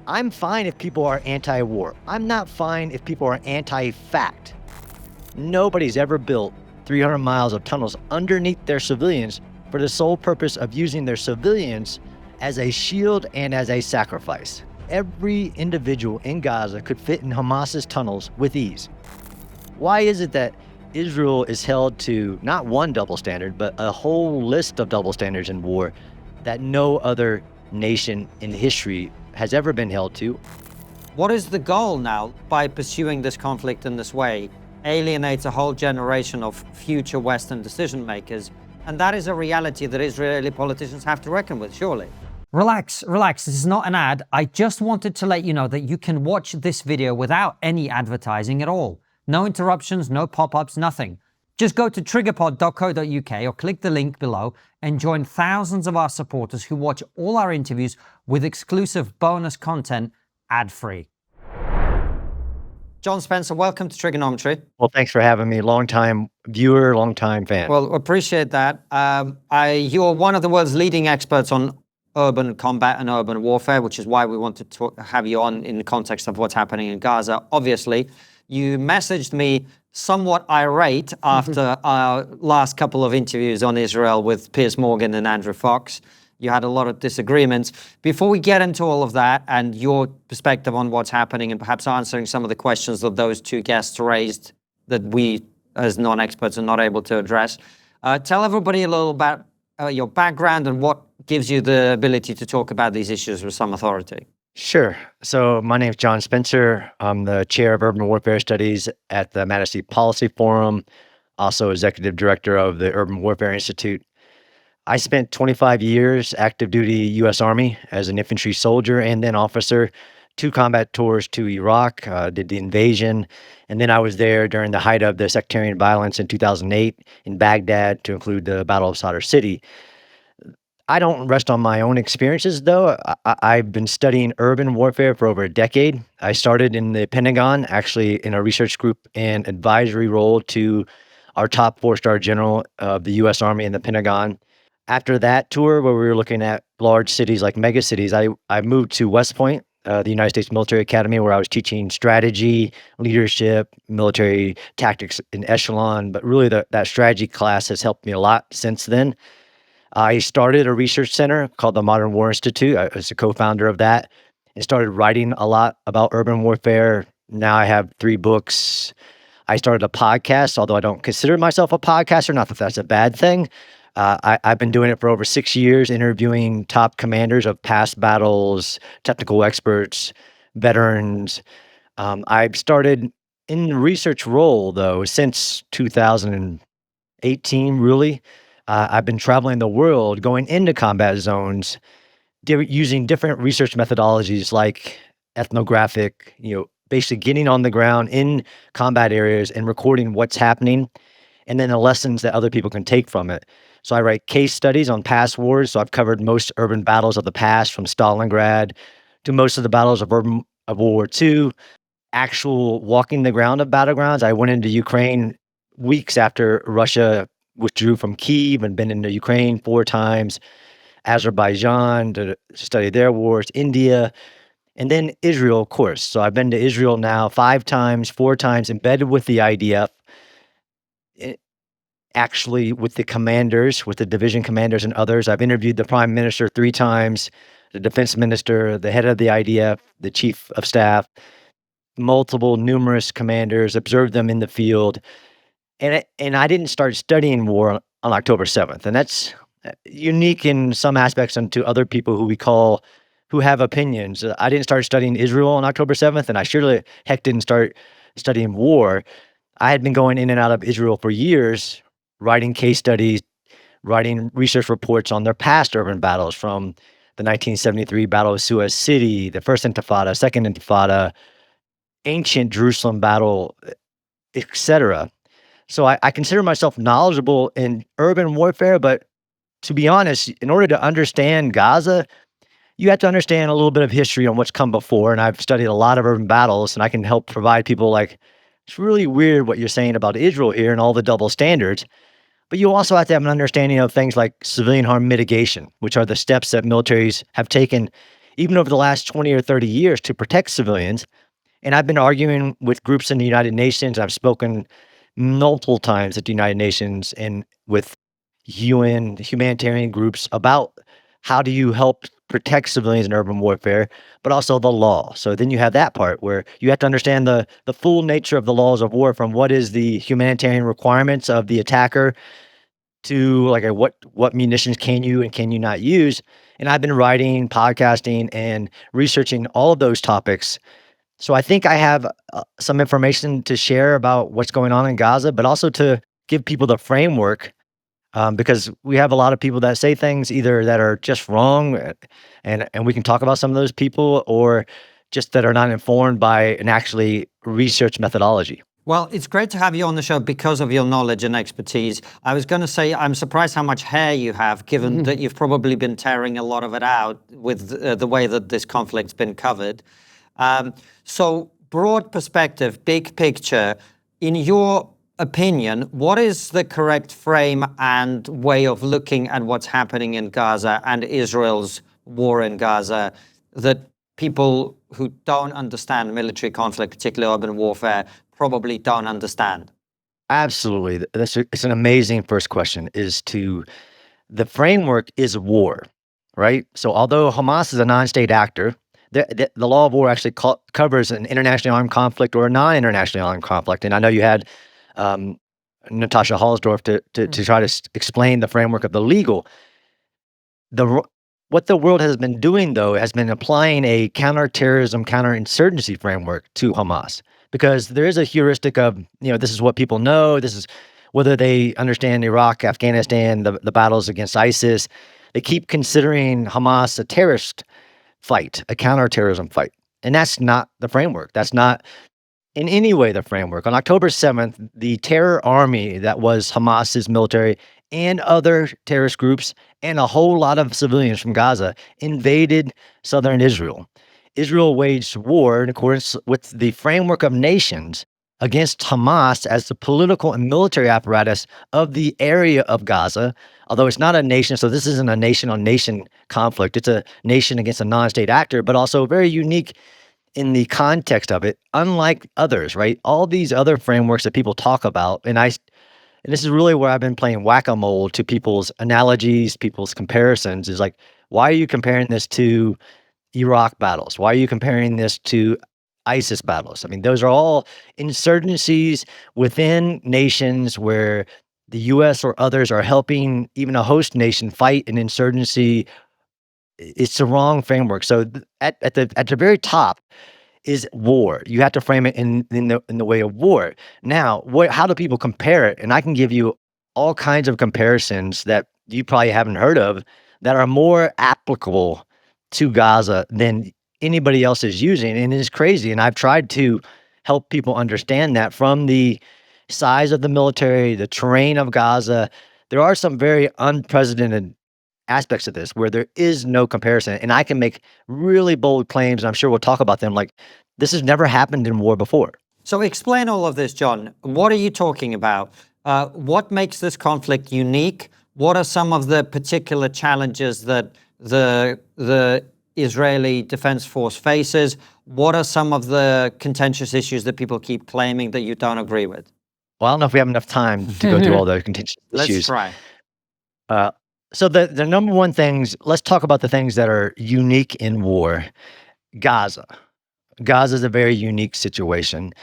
I'm fine if people are anti-war. I'm not fine if people are anti-fact. Nobody's ever built 300 miles of tunnels underneath their civilians for the sole purpose of using their civilians as a shield and as a sacrifice. Every individual in Gaza could fit in Hamas's tunnels with ease. Why is it that Israel is held to not one double standard, but a whole list of double standards in war that no other nation in history has ever been held to? What is the goal now by pursuing this conflict in this way? Alienates a whole generation of future Western decision makers, and that is a reality that Israeli politicians have to reckon with, surely. Relax, this is not an ad. I just wanted to let you know that you can watch this video without any advertising at all. No interruptions, no pop-ups, nothing. Just go to triggerpod.co.uk or click the link below and join thousands of our supporters who watch all our interviews with exclusive bonus content ad-free. John Spencer, welcome to TRIGGERnometry. Well, thanks for having me. Long-time viewer, long-time fan. Well, appreciate that. You're one of the world's leading experts on urban combat and urban warfare, which is why we wanted to have you on in the context of what's happening in Gaza. Obviously, you messaged me somewhat irate after our last couple of interviews on Israel with Piers Morgan and Andrew Fox. You had a lot of disagreements. Before we get into all of that and your perspective on what's happening and perhaps answering some of the questions that those two guests raised that we as non-experts are not able to address, tell everybody a little about your background and what gives you the ability to talk about these issues with some authority. Sure. So my name is John Spencer. I'm the chair of urban warfare studies at the Majesty Policy Forum, also executive director of the Urban Warfare Institute. I spent 25 years active duty U.S. Army as an infantry soldier and then officer, 2 combat tours to Iraq, did the invasion, and then I was there during the height of the sectarian violence in 2008 in Baghdad to include the Battle of Sadr City. I don't rest on my own experiences, though. I've been studying urban warfare for over a decade. I started in the Pentagon, actually in a research group and advisory role to our top 4-star general of the U.S. Army in the Pentagon. After that tour, where we were looking at large cities like megacities, I moved to West Point, the United States Military Academy, where I was teaching strategy, leadership, military tactics in echelon. But really, that strategy class has helped me a lot since then. I started a research center called the Modern War Institute. I was a co-founder of that and started writing a lot about urban warfare. Now I have 3 books. I started a podcast, although I don't consider myself a podcaster, not that that's a bad thing. I've been doing it for over 6 years, interviewing top commanders of past battles, technical experts, veterans. I've started in the research role, though, since 2018, really. I've been traveling the world, going into combat zones, using different research methodologies like ethnographic, basically getting on the ground in combat areas and recording what's happening, and then the lessons that other people can take from it. So I write case studies on past wars. So I've covered most urban battles of the past, from Stalingrad to most of the battles of World War II, actual walking the ground of battlegrounds. I went into Ukraine weeks after Russia withdrew from Kyiv and been into Ukraine 4 times, Azerbaijan to study their wars, India, and then Israel, of course. So I've been to Israel now 5 times, 4 times, embedded with the IDF, actually with the commanders, with the division commanders and others. I've interviewed the prime minister 3 times, the defense minister, the head of the IDF, the chief of staff, numerous commanders, observed them in the field. And I didn't start studying war on October 7th. And that's unique in some aspects and to other people who have opinions. I didn't start studying Israel on October 7th, and I surely heck didn't start studying war. I had been going in and out of Israel for years, writing case studies, writing research reports on their past urban battles, from the 1973 Battle of Suez City, the First Intifada, Second Intifada, ancient Jerusalem battle, etc. So I consider myself knowledgeable in urban warfare, but to be honest, in order to understand Gaza, you have to understand a little bit of history on what's come before. And I've studied a lot of urban battles, and I can help provide people like, it's really weird what you're saying about Israel here and all the double standards. But you also have to have an understanding of things like civilian harm mitigation, which are the steps that militaries have taken even over the last 20 or 30 years, to protect civilians. And I've been arguing with groups in the United Nations. I've spoken multiple times at the United Nations and with UN humanitarian groups about how do you help protect civilians in urban warfare, but also the law. So then you have that part where you have to understand the full nature of the laws of war, from what is the humanitarian requirements of the attacker to like what munitions can you and can you not use. And I've been writing, podcasting, and researching all of those topics, so I think I have some information to share about what's going on in Gaza, but also to give people the framework, because we have a lot of people that say things either that are just wrong, and we can talk about some of those people, or just that are not informed by an actually research methodology. Well, it's great to have you on the show because of your knowledge and expertise. I was going to say, I'm surprised how much hair you have, given that you've probably been tearing a lot of it out with the way that this conflict's been covered. So, broad perspective, big picture, in your opinion, what is the correct frame and way of looking at what's happening in Gaza and Israel's war in Gaza that people who don't understand military conflict, particularly urban warfare, probably don't understand? Absolutely, it's an amazing first question. The framework is war, right? So although Hamas is a non-state actor, the law of war actually covers an internationally armed conflict or a non-internationally armed conflict. And I know you had Natasha Hallsdorf to try to explain the framework of the legal. What the world has been doing, though, has been applying a counterterrorism, counterinsurgency framework to Hamas, because there is a heuristic of, this is what people know. This is whether they understand Iraq, Afghanistan, the battles against ISIS. They keep considering Hamas a terrorist fight, a counterterrorism fight. And that's not the framework. That's not in any way the framework. On October 7th, the terror army that was Hamas's military and other terrorist groups and a whole lot of civilians from Gaza invaded southern Israel. Israel waged war in accordance with the framework of nations against Hamas as the political and military apparatus of the area of Gaza, although it's not a nation. So this isn't a nation-on-nation conflict. It's a nation against a non-state actor, but also very unique in the context of it, unlike others, right? All these other frameworks that people talk about, and this is really where I've been playing whack-a-mole to people's analogies, people's comparisons, is like, why are you comparing this to Iraq battles? Why are you comparing this to ISIS battles? I mean, those are all insurgencies within nations where the US or others are helping even a host nation fight an insurgency. It's the wrong framework. So at the very top is war. You have to frame it in the way of war. Now, how do people compare it? And I can give you all kinds of comparisons that you probably haven't heard of that are more applicable to Gaza than anybody else is using. And it's crazy. And I've tried to help people understand that from the size of the military, the terrain of Gaza. There are some very unprecedented aspects of this where there is no comparison. And I can make really bold claims, and I'm sure we'll talk about them, like this has never happened in war before. So explain all of this, John. What are you talking about? What makes this conflict unique? What are some of the particular challenges that the Israeli Defense Force faces? What are some of the contentious issues that people keep claiming that you don't agree with? Well, I don't know if we have enough time to go through all the contentious issues. Let's try. So the number one things, let's talk about the things that are unique in war. Gaza. Gaza is a very unique situation.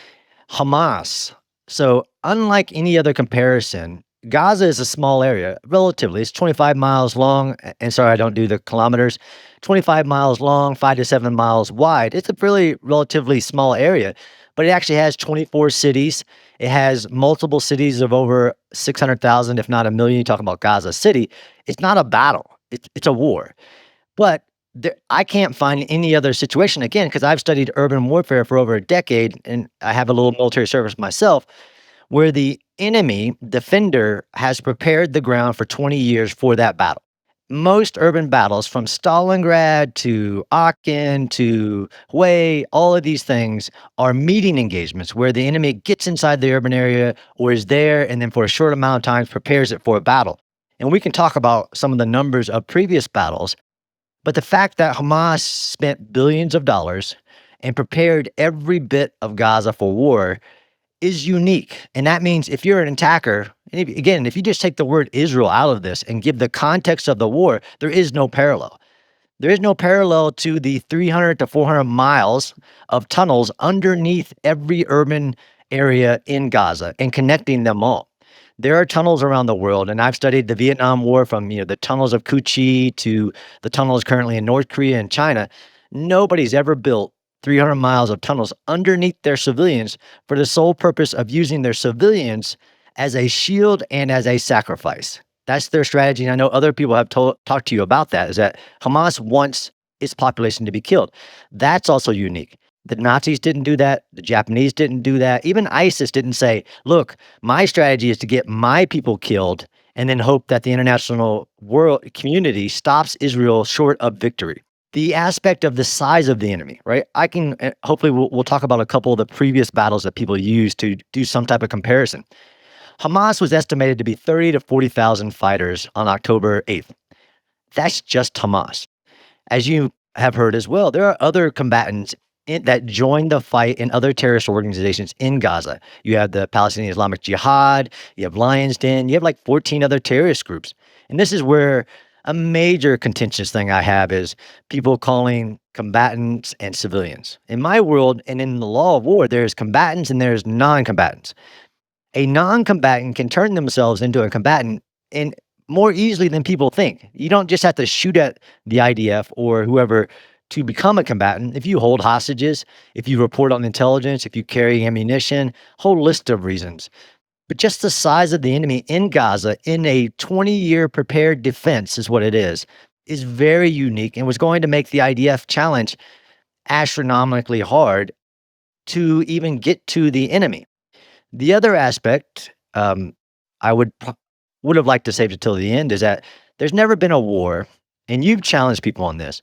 Hamas. So unlike any other comparison, Gaza is a small area, relatively. It's 25 miles long. And sorry, I don't do the kilometers. 25 miles long, 5 to 7 miles wide. It's a really relatively small area, but it actually has 24 cities. It has multiple cities of over 600,000, if not a million. You talk about Gaza City. It's not a battle. It's a war. But I can't find any other situation, again, because I've studied urban warfare for over a decade, and I have a little military service myself, where the enemy defender has prepared the ground for 20 years for that battle. Most urban battles, from Stalingrad to Aachen to Hue, all of these things are meeting engagements where the enemy gets inside the urban area or is there and then for a short amount of time prepares it for a battle. And we can talk about some of the numbers of previous battles, But the fact that Hamas spent billions of dollars and prepared every bit of Gaza for war is unique. And that means if you're an attacker, and again, if you just take the word Israel out of this and give the context of the war, there is no parallel. There is no parallel to the 300 to 400 miles of tunnels underneath every urban area in Gaza and connecting them all. There are tunnels around the world, and I've studied the Vietnam War from the tunnels of Cu Chi to the tunnels currently in North Korea and China. Nobody's ever built 300 miles of tunnels underneath their civilians for the sole purpose of using their civilians as a shield and as a sacrifice. That's their strategy. And I know other people have talked to you about that, is that Hamas wants its population to be killed. That's also unique. The Nazis didn't do that. The Japanese didn't do that. Even ISIS didn't say, look, my strategy is to get my people killed and then hope that the international world community stops Israel short of victory. The aspect of the size of the enemy, right? I can hopefully we'll talk about a couple of the previous battles that people use to do some type of comparison. Hamas was estimated to be 30 to 40,000 fighters on October 8th. That's just Hamas. As you have heard as well, there are other combatants that joined the fight in other terrorist organizations in Gaza. You have the Palestinian Islamic Jihad, you have Lion's Den, you have like 14 other terrorist groups. And this is where a major contentious thing I have is people calling combatants and civilians. In my world and in the law of war, there's combatants and there's non-combatants. A non-combatant can turn themselves into a combatant and more easily than people think. You don't just have to shoot at the IDF or whoever to become a combatant. If you hold hostages, if you report on intelligence, if you carry ammunition, whole list of reasons. But just the size of the enemy in Gaza in a 20-year prepared defense is what it is very unique and was going to make the IDF challenge astronomically hard to even get to the enemy. The other aspect I would have liked to save it till the end is that there's never been a war, and you've challenged people on this,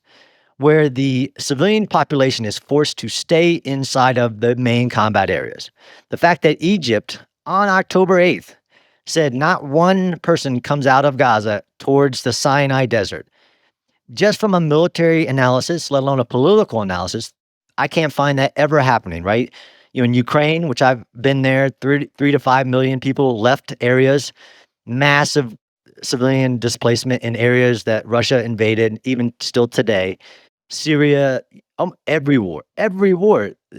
where the civilian population is forced to stay inside of the main combat areas. The fact that Egypt on October 8th said not one person comes out of Gaza towards the Sinai Desert. Just from a military analysis, let alone a political analysis, I can't find that ever happening, right? In Ukraine, which I've been there, 3 to 5 million people left areas, massive civilian displacement in areas that Russia invaded, even still today. Syria, every war,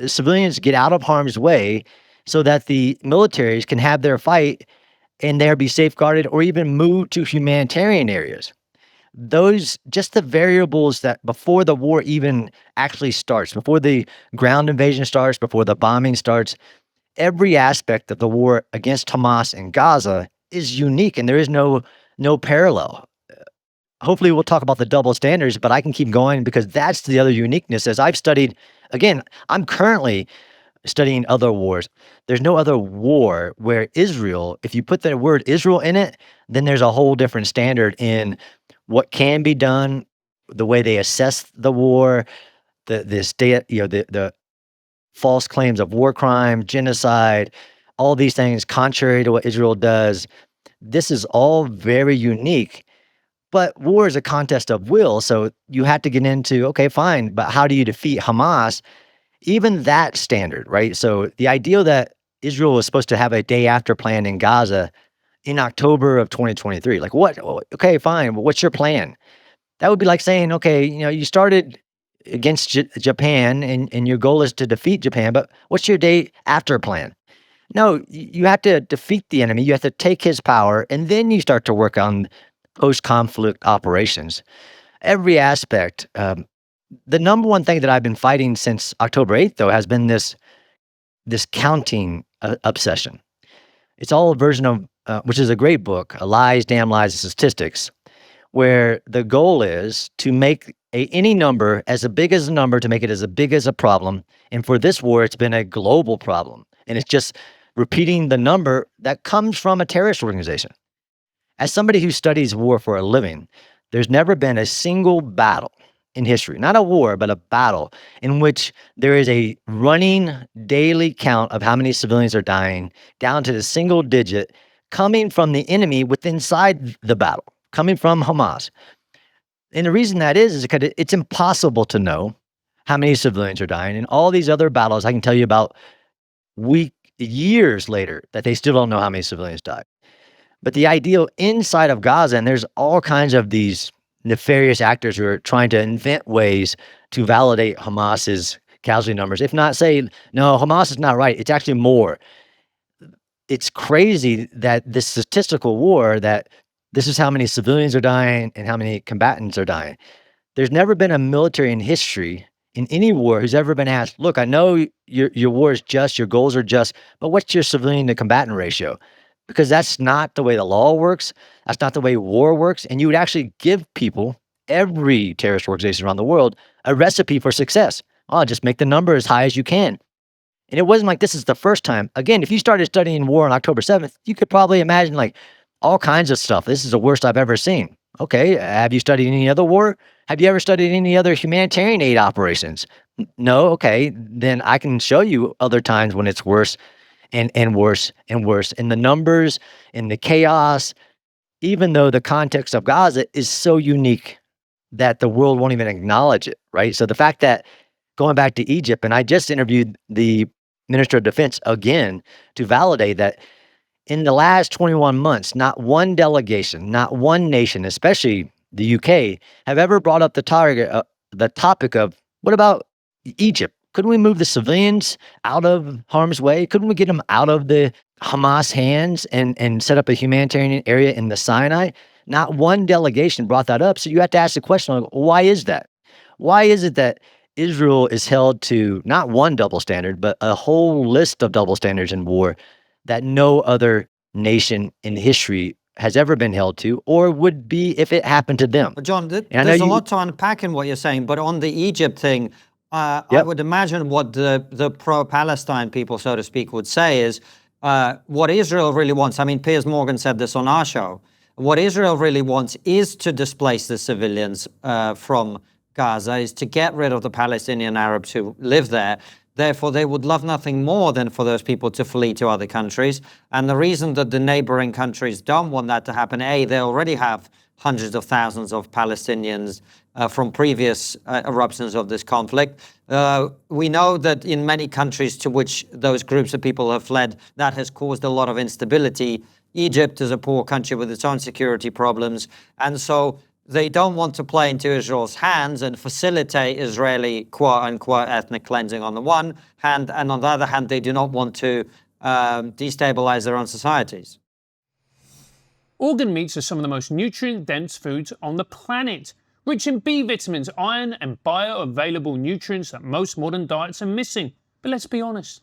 civilians get out of harm's way so that the militaries can have their fight and there be safeguarded or even move to humanitarian areas. Those just the variables that before the war even actually starts, before the ground invasion starts, before the bombing starts, every aspect of the war against Hamas in Gaza is unique and there is no parallel. Hopefully we'll talk about the double standards, but I can keep going because that's the other uniqueness. As I've studied, again, I'm currently studying other wars. There's no other war where Israel, if you put the word Israel in it, then there's a whole different standard in what can be done, the way they assess the war, the false claims of war crime, genocide, all these things contrary to what Israel does. This is all very unique. But war is a contest of will, so you have to get into, okay, fine, but how do you defeat Hamas? Even that standard, right? So the idea that Israel was supposed to have a day after plan in Gaza in October of 2023, like what? Okay, fine, but what's your plan? That would be like saying, okay, you started against Japan and your goal is to defeat Japan, but what's your day after plan? No, you have to defeat the enemy. You have to take his power, and then you start to work on post-conflict operations. Every aspect. The number one thing that I've been fighting since October 8th, though, has been this counting obsession. It's all a version of, which is a great book, Lies, Damn Lies, and Statistics, where the goal is to make any number as big as a number, to make it as big as a problem. And for this war, it's been a global problem. And it's just repeating the number that comes from a terrorist organization. As somebody who studies war for a living, there's never been a single battle in history, not a war, but a battle in which there is a running daily count of how many civilians are dying down to the single digit coming from the enemy inside the battle, coming from Hamas. And the reason that is because it's impossible to know how many civilians are dying. And all these other battles I can tell you about years later that they still don't know how many civilians died. But the ideal inside of Gaza, and there's all kinds of these nefarious actors who are trying to invent ways to validate Hamas's casualty numbers. If not say, no, Hamas is not right. It's actually more. It's crazy that this statistical war, that this is how many civilians are dying and how many combatants are dying. There's never been a military in history in any war who's ever been asked, look, I know your war is just, your goals are just, but what's your civilian to combatant ratio? Because that's not the way the law works. That's not the way war works. And you would actually give people, every terrorist organization around the world, a recipe for success. Oh, just make the number as high as you can. And it wasn't like this is the first time. Again, if you started studying war on October 7th, you could probably imagine like all kinds of stuff. This is the worst I've ever seen. Okay, have you studied any other war? Have you ever studied any other humanitarian aid operations? No, okay, then I can show you other times when it's worse and worse and worse. And the numbers and the chaos, even though the context of Gaza is so unique that the world won't even acknowledge it, right? So the fact that going back to Egypt, and I just interviewed the Minister of Defense again to validate that in the last 21 months, not one delegation, not one nation, especially the UK, have ever brought up the topic of what about Egypt? Couldn't we move the civilians out of harm's way? Couldn't we get them out of the Hamas hands and set up a humanitarian area in the Sinai? Not one delegation brought that up. So you have to ask the question, like, why is that? Why is it that Israel is held to not one double standard, but a whole list of double standards in war that no other nation in history has ever been held to or would be if it happened to them? But John, And I know there's a you lot to unpack in what you're saying, but on the Egypt thing, I Yep. would imagine what the pro-Palestine people, so to speak, would say is what Israel really wants. I mean, Piers Morgan said this on our show. What Israel really wants is to displace the civilians from Gaza, is to get rid of the Palestinian Arabs who live there. Therefore, they would love nothing more than for those people to flee to other countries. And the reason that the neighboring countries don't want that to happen, A, they already have hundreds of thousands of Palestinians from previous eruptions of this conflict. We know that in many countries to which those groups of people have fled, that has caused a lot of instability. Egypt is a poor country with its own security problems. And so they don't want to play into Israel's hands and facilitate Israeli quote-unquote ethnic cleansing on the one hand, and on the other hand, they do not want to destabilize their own societies. Organ meats are some of the most nutrient-dense foods on the planet, rich in B vitamins, iron, and bioavailable nutrients that most modern diets are missing. But let's be honest,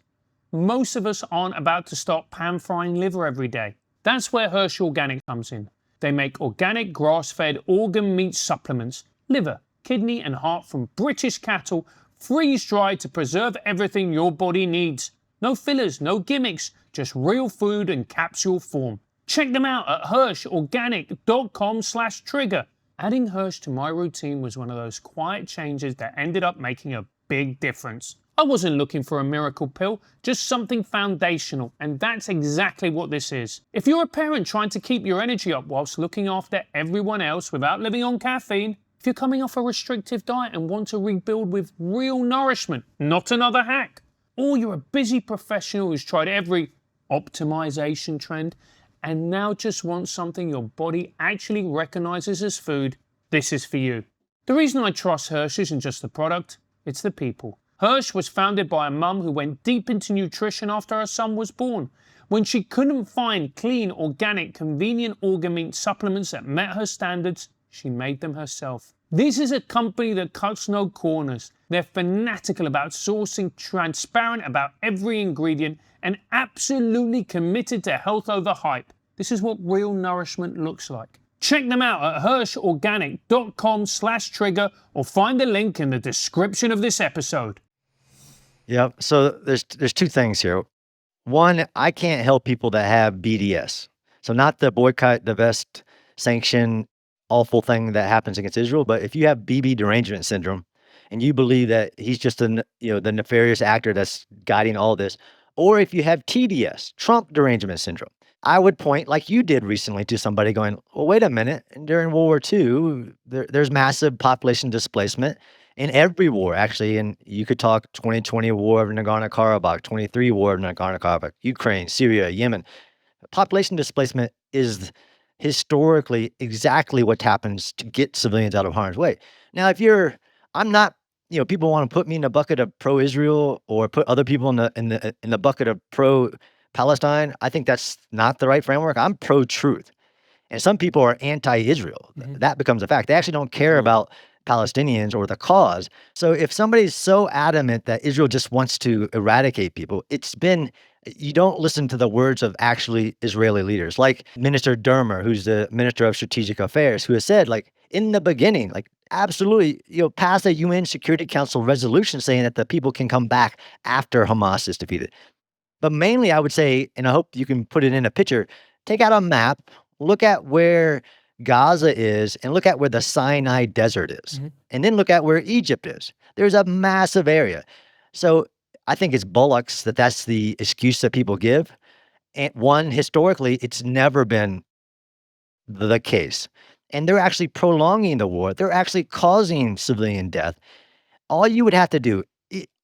most of us aren't about to stop pan-frying liver every day. That's where Hershey Organic comes in. They make organic grass-fed organ meat supplements, liver, kidney and heart from British cattle, freeze-dried to preserve everything your body needs. No fillers, no gimmicks, just real food in capsule form. Check them out at hirschorganic.com/trigger. Adding Hirsch to my routine was one of those quiet changes that ended up making a big difference. I wasn't looking for a miracle pill, just something foundational, and that's exactly what this is. If you're a parent trying to keep your energy up whilst looking after everyone else without living on caffeine, if you're coming off a restrictive diet and want to rebuild with real nourishment, not another hack, or you're a busy professional who's tried every optimization trend and now just wants something your body actually recognizes as food, this is for you. The reason I trust Hirsch isn't just the product, it's the people. Hirsch was founded by a mum who went deep into nutrition after her son was born. When she couldn't find clean, organic, convenient organ meat supplements that met her standards, she made them herself. This is a company that cuts no corners. They're fanatical about sourcing, transparent about every ingredient, and absolutely committed to health over hype. This is what real nourishment looks like. Check them out at hirschorganic.com/trigger or find the link in the description of this episode. Yep. So there's two things here. One, I can't help people that have BDS. So not the boycott, divest, sanction, awful thing that happens against Israel, but if you have BB derangement syndrome and you believe that he's just the nefarious actor that's guiding all this, or if you have TDS, Trump derangement syndrome, I would point, like you did recently, to somebody going, well, wait a minute. During World War II, there's massive population displacement in every war, actually. And you could talk 2020 War of Nagorno-Karabakh, 23 War of Nagorno-Karabakh, Ukraine, Syria, Yemen. Population displacement is historically exactly what happens to get civilians out of harm's way. Now, I'm not, people want to put me in a bucket of pro-Israel or put other people in the bucket of pro-Palestine. I think that's not the right framework. I'm pro-truth. And some people are anti-Israel. That becomes a fact. They actually don't care about Palestinians or the cause. So if somebody's so adamant that Israel just wants to eradicate people, you don't listen to the words of actually Israeli leaders, like Minister Dermer, who's the Minister of Strategic Affairs, who has said, like, in the beginning, like, absolutely, pass a UN Security Council resolution saying that the people can come back after Hamas is defeated. But mainly, I would say, and I hope you can put it in a picture, take out a map, look at where Gaza is, and look at where the Sinai Desert is, and then look at where Egypt is. There's a massive area. So I think it's bullocks that's the excuse that people give. And one, historically, it's never been the case. And they're actually prolonging the war. They're actually causing civilian death. All you would have to do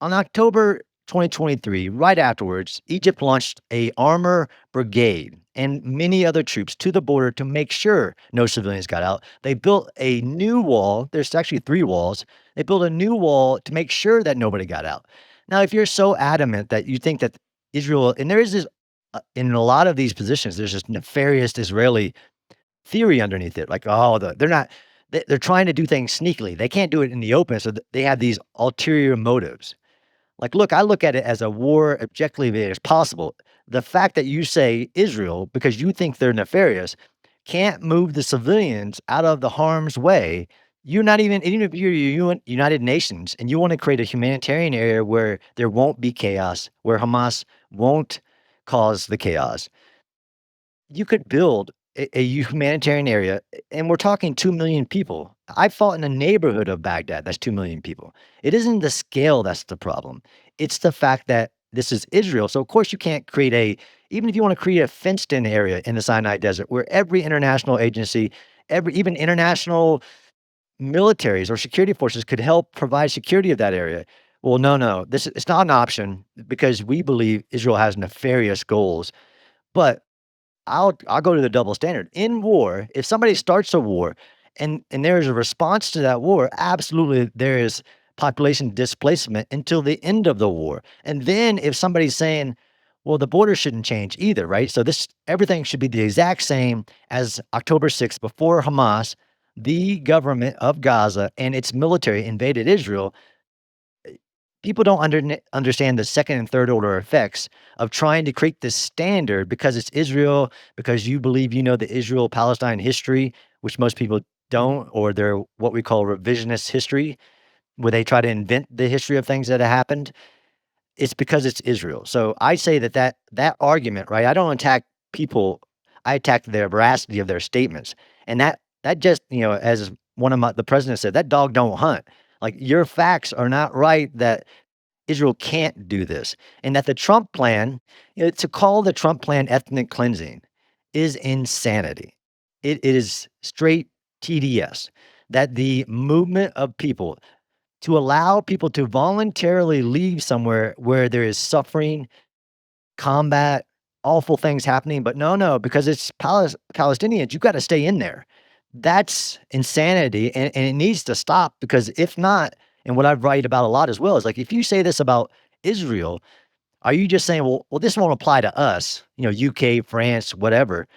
on October 2023, right afterwards, Egypt launched a armor brigade and many other troops to the border to make sure no civilians got out. They built a new wall. There's actually 3 walls. They built a new wall to make sure that nobody got out. Now, if you're so adamant that you think that Israel, and there is this, in a lot of these positions, there's this nefarious Israeli theory underneath it. Like, they're trying to do things sneakily. They can't do it in the open, so they have these ulterior motives. Like, look, I look at it as a war objectively as possible. The fact that you say Israel, because you think they're nefarious, can't move the civilians out of the harm's way. You're not even if you're United Nations and you want to create a humanitarian area where there won't be chaos, where Hamas won't cause the chaos, you could build a humanitarian area, and we're talking 2 million people. I fought in a neighborhood of Baghdad that's 2 million people. It isn't the scale that's the problem. It's the fact that this is Israel. So, of course, you can't create even if you want to create a fenced-in area in the Sinai Desert where every international agency, even international militaries or security forces could help provide security of that area. Well, no. It's not an option because we believe Israel has nefarious goals. But I'll go to the double standard. In war, if somebody starts a war and there is a response to that war, absolutely there is population displacement until the end of the war. And then if somebody's saying, well, the border shouldn't change either, right? So everything should be the exact same as October 6th before Hamas, the government of Gaza and its military invaded Israel. People don't understand the second and third order effects of trying to create this standard because it's Israel, because you believe the Israel-Palestine history, which most people don't, or they're what we call revisionist history, where they try to invent the history of things that have happened. It's because it's Israel. So I say that argument, right? I don't attack people. I attack the veracity of their statements. And that just, as the president said, that dog don't hunt. Like, your facts are not right that Israel can't do this, and that the Trump plan, to call the Trump plan ethnic cleansing is insanity. It is straight TDS, that the movement of people, to allow people to voluntarily leave somewhere where there is suffering, combat, awful things happening, but no, because it's Palestinians, you got to stay in there. That's insanity, and it needs to stop, because if not, and what I write about a lot as well is, like, if you say this about Israel, are you just saying, well, this won't apply to us, UK, France, whatever.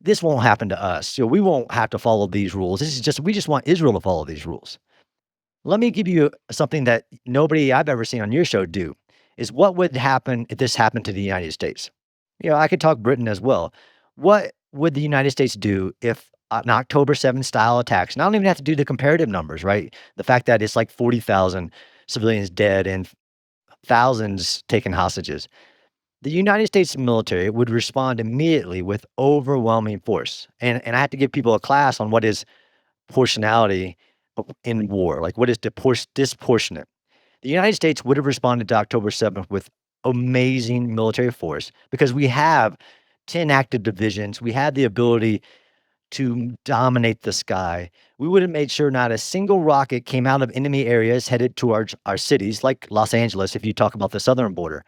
This won't happen to us. We won't have to follow these rules. We just want Israel to follow these rules. Let me give you something that nobody I've ever seen on your show do, is what would happen if this happened to the United States? I could talk Britain as well. What would the United States do if an October 7th style attacks, and I don't even have to do the comparative numbers, right? The fact that it's like 40,000 civilians dead and thousands taken hostages. The United States military would respond immediately with overwhelming force. And I have to give people a class on what is proportionality in war, like what is disproportionate. The United States would have responded to October 7th with amazing military force because we have 10 active divisions. We had the ability to dominate the sky. We would have made sure not a single rocket came out of enemy areas headed towards our cities, like Los Angeles, if you talk about the southern border.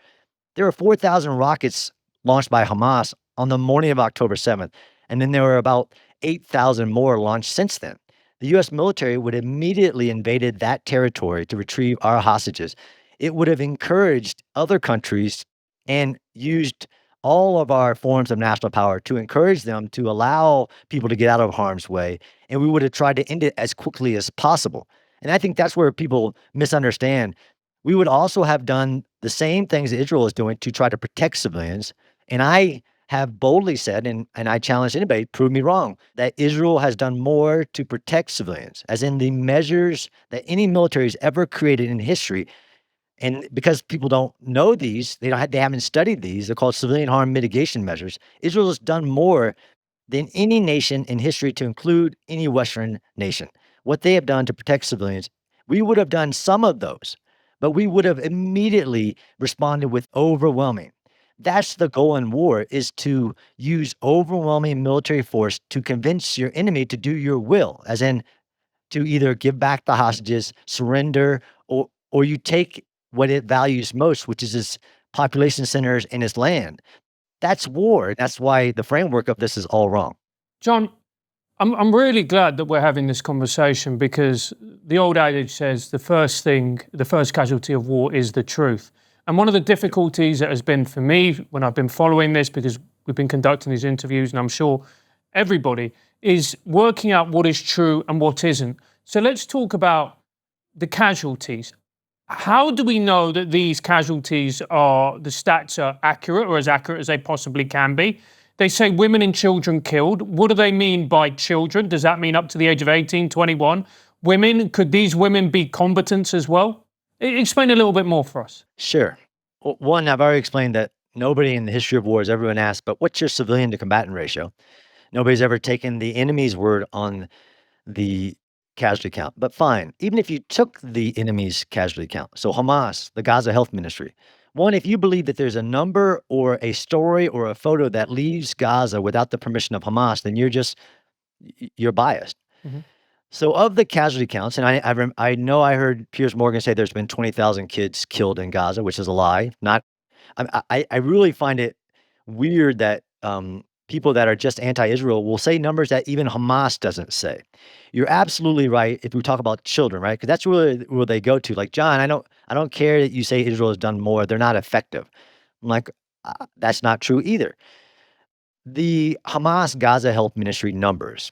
There were 4,000 rockets launched by Hamas on the morning of October 7th, and then there were about 8,000 more launched since then. The U.S. military would have immediately invaded that territory to retrieve our hostages. It would have encouraged other countries and used all of our forms of national power to encourage them to allow people to get out of harm's way, and we would have tried to end it as quickly as possible. And I think that's where people misunderstand. We would also have done the same things that Israel is doing to try to protect civilians. And I have boldly said, and I challenge anybody, prove me wrong, that Israel has done more to protect civilians, as in the measures that any military has ever created in history. And because people don't know these, they haven't studied these. They're called civilian harm mitigation measures. Israel has done more than any nation in history, to include any Western nation. What they have done to protect civilians, we would have done some of those, but we would have immediately responded with overwhelming. That's the goal in war, is to use overwhelming military force to convince your enemy to do your will, as in to either give back the hostages, surrender, or you take what it values most, which is its population centers and its land. That's war. That's why the framework of this is all wrong. John, I'm really glad that we're having this conversation, because the old adage says the first casualty of war is the truth. And one of the difficulties that has been for me when I've been following this, because we've been conducting these interviews, and I'm sure everybody, is working out what is true and what isn't. So let's talk about the casualties. How do we know that these casualties the stats are accurate, or as accurate as they possibly can be? They say women and children killed. What do they mean by children? Does that mean up to the age of 18, 21? Women, could these women be combatants as well? Explain a little bit more for us. Sure. One, I've already explained that nobody in the history of war has ever been asked, but what's your civilian to combatant ratio? Nobody's ever taken the enemy's word on the casualty count. But fine, even if you took the enemy's casualty count, so Hamas, the Gaza Health Ministry, one, if you believe that there's a number or a story or a photo that leaves Gaza without the permission of Hamas, then you're biased. Mhm. So of the casualty counts, and I know I heard Piers Morgan say there's been 20,000 kids killed in Gaza, which is a lie. Not, I really find it weird that people that are just anti-Israel will say numbers that even Hamas doesn't say. You're absolutely right if we talk about children, right? Because that's really where they go to. Like, John, I don't care that you say Israel has done more. They're not effective. I'm like, that's not true either. The Hamas Gaza Health Ministry numbers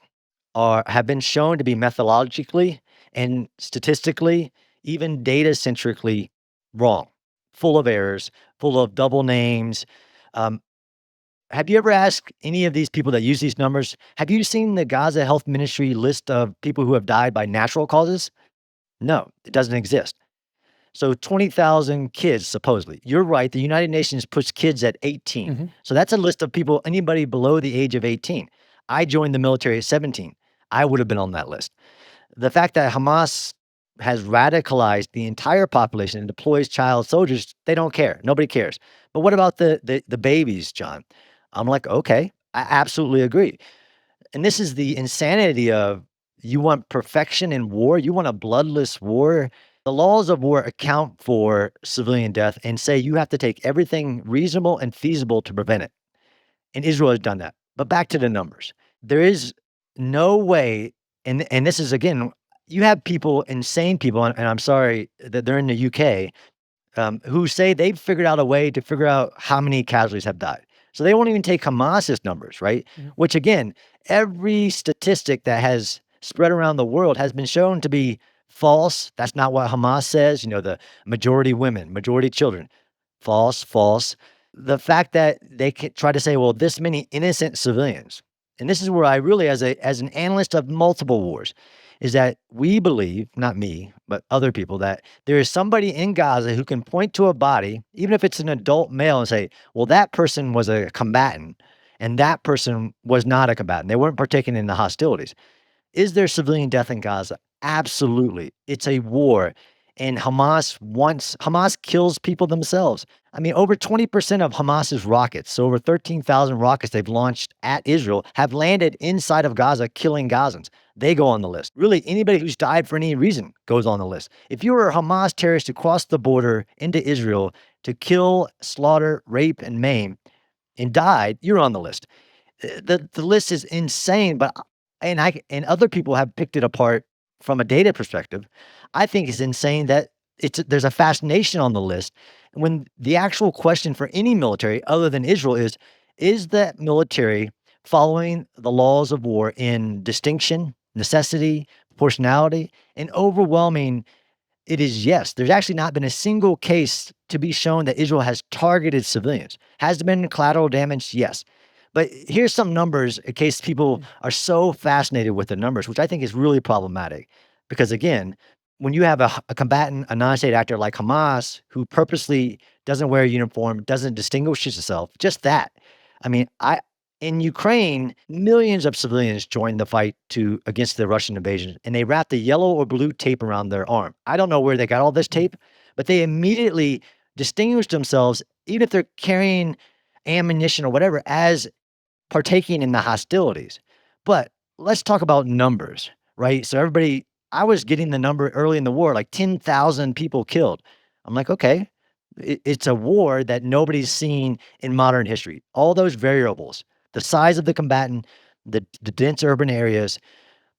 have been shown to be methodologically and statistically, even data centrically wrong, full of errors, full of double names. Um, have you ever asked any of these people that use these numbers, have you seen the Gaza Health Ministry list of people who have died by natural causes? No, it doesn't exist. So 20,000 kids, supposedly. You're right. The United Nations puts kids at 18. Mhm. So that's a list of people, anybody below the age of 18. I joined the military at 17. I would have been on that list. The fact that Hamas has radicalized the entire population and deploys child soldiers, they don't care. Nobody cares. But what about the babies, John? I'm like, okay, I absolutely agree. And this is the insanity of, you want perfection in war? You want a bloodless war? The laws of war account for civilian death and say you have to take everything reasonable and feasible to prevent it. And Israel has done that. But back to the numbers. There is no way, and this is, again, you have people, insane people, and I'm sorry that they're in the UK, who say they've figured out a way to figure out how many casualties have died. So they won't even take Hamas's numbers, right? Mhm. Which, again, every statistic that has spread around the world has been shown to be false. That's not what Hamas says. The majority women, majority children. False, false. The fact that they can try to say, well, this many innocent civilians, and this is where I really, as an analyst of multiple wars, is that we believe, not me, but other people, that there is somebody in Gaza who can point to a body, even if it's an adult male, and say, well, that person was a combatant and that person was not a combatant. They weren't partaking in the hostilities. Is there civilian death in Gaza? Absolutely. It's a war. And Hamas kills people themselves. I mean, over 20% of Hamas's rockets, so over 13,000 rockets they've launched at Israel, have landed inside of Gaza, killing Gazans. They go on the list. Really, anybody who's died for any reason goes on the list. If you were a Hamas terrorist who crossed the border into Israel to kill, slaughter, rape, and maim, and died, you're on the list. The list is insane, but and other people have picked it apart from a data perspective. I think it's insane that there's a fascination on the list when the actual question for any military other than Israel is that military following the laws of war in distinction, necessity, proportionality, and overwhelming it is yes. There's actually not been a single case to be shown that Israel has targeted civilians. Has there been collateral damage? Yes. But here's some numbers in case people are so fascinated with the numbers, which I think is really problematic. Because again, when you have a combatant, a non-state actor like Hamas, who purposely doesn't wear a uniform, doesn't distinguish itself, just that. I mean, in Ukraine, millions of civilians joined the fight against the Russian invasion, and they wrapped the yellow or blue tape around their arm. I don't know where they got all this tape, but they immediately distinguished themselves, even if they're carrying ammunition or whatever, as partaking in the hostilities. But let's talk about numbers, right? So I was getting the number early in the war, like 10,000 people killed. I'm like, okay, it's a war that nobody's seen in modern history. All those variables, the size of the combatant, the dense urban areas.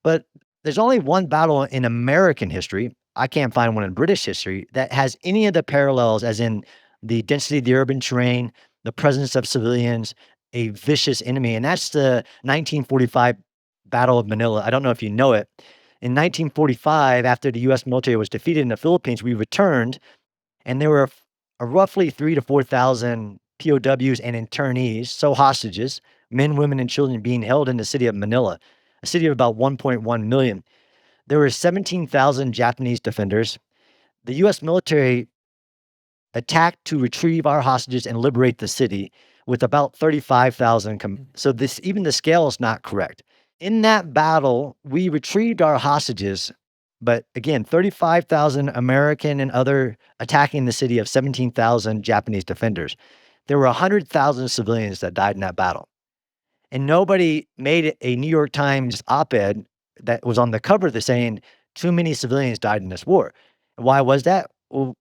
But there's only one battle in American history. I can't find one in British history that has any of the parallels, as in the density of the urban terrain, the presence of civilians, a vicious enemy. And that's the 1945 Battle of Manila. I don't know if you know it. In 1945, after the U.S. military was defeated in the Philippines, we returned, and there were roughly 3,000 to 4,000 POWs and internees, so hostages, men, women, and children being held in the city of Manila, a city of about 1.1 million. There were 17,000 Japanese defenders. The U.S. military attacked to retrieve our hostages and liberate the city with about 35,000. So even the scale is not correct. In that battle, we retrieved our hostages, but again, 35,000 American and other attacking the city of 17,000 Japanese defenders. There were 100,000 civilians that died in that battle. And nobody made a New York Times op-ed that was on the cover of saying, too many civilians died in this war. And why was that? Well,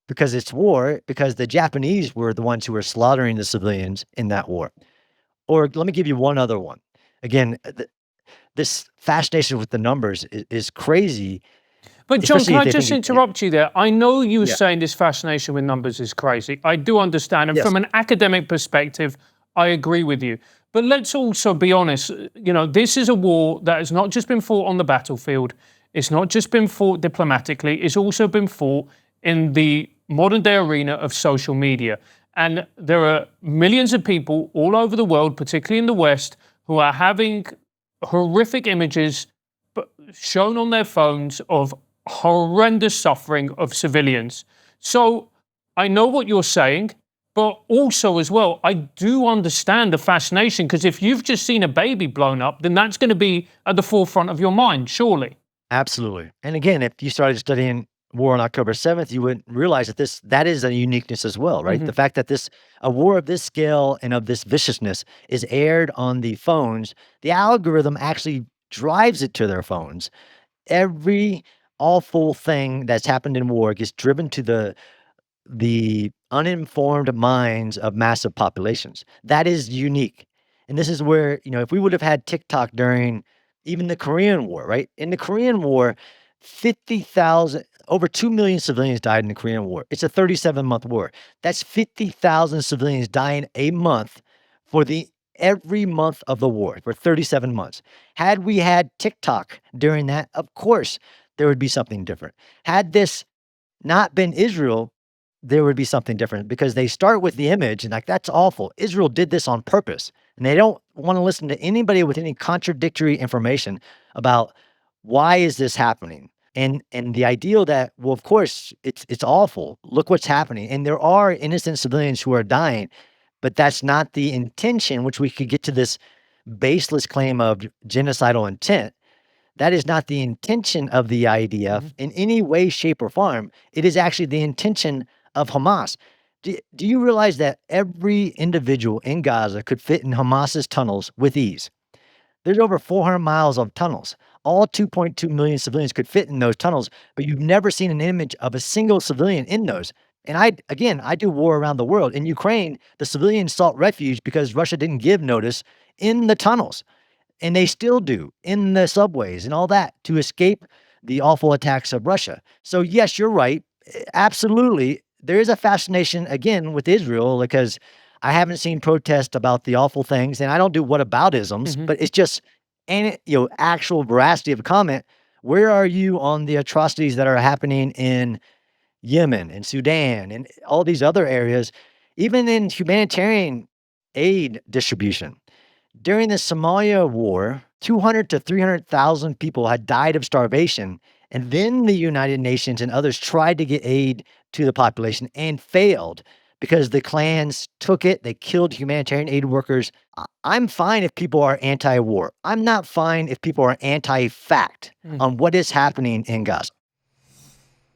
because it's war, because the Japanese were the ones who were slaughtering the civilians in that war. Or let me give you one other one. Again, this fascination with the numbers is crazy. But John, can I just interrupt you there? I know you were saying this fascination with numbers is crazy. I do understand. And from an academic perspective, I agree with you. But let's also be honest, this is a war that has not just been fought on the battlefield. It's not just been fought diplomatically. It's also been fought in the modern day arena of social media. And there are millions of people all over the world, particularly in the West, who are having horrific images shown on their phones of horrendous suffering of civilians. So I know what you're saying, but also as well, I do understand the fascination, because if you've just seen a baby blown up, then that's going to be at the forefront of your mind, surely. Absolutely. And again, if you started studying war on October 7th, you would realize that is a uniqueness as well, right? The fact that a war of this scale and of this viciousness is aired on the phones, the algorithm actually drives it to their phones. Every awful thing that's happened in war gets driven to the uninformed minds of massive populations. That is unique. And this is where, if we would have had TikTok during even the Korean War, right? In the Korean War, 50,000, over 2 million civilians died in the Korean War. It's a 37-month war. That's 50,000 civilians dying a month for every month of the war for 37 months. Had we had TikTok during that, of course, there would be something different. Had this not been Israel, there would be something different, because they start with the image and that's awful. Israel did this on purpose, and they don't want to listen to anybody with any contradictory information about why is this happening. And the ideal that, well, of course, it's awful. Look what's happening. And there are innocent civilians who are dying, but that's not the intention, which we could get to this baseless claim of genocidal intent. That is not the intention of the IDF in any way, shape, or form. It is actually the intention of Hamas. Do you realize that every individual in Gaza could fit in Hamas's tunnels with ease? There's over 400 miles of tunnels. All 2.2 million civilians could fit in those tunnels, but you've never seen an image of a single civilian in those. And I do war around the world. In Ukraine, the civilians sought refuge because Russia didn't give notice in the tunnels. And they still do in the subways and all that to escape the awful attacks of Russia. So yes, you're right. Absolutely. There is a fascination again with Israel because I haven't seen protest about the awful things, and I don't do whataboutisms, but it's just actual veracity of comment. Where are you on the atrocities that are happening in Yemen and Sudan and all these other areas, even in humanitarian aid distribution? During the Somalia war, 200 to 300,000 people had died of starvation, and then the United Nations and others tried to get aid to the population and failed because the clans took it. They killed humanitarian aid workers. I'm fine if people are anti-war. I'm not fine if people are anti-fact on what is happening in Gaza.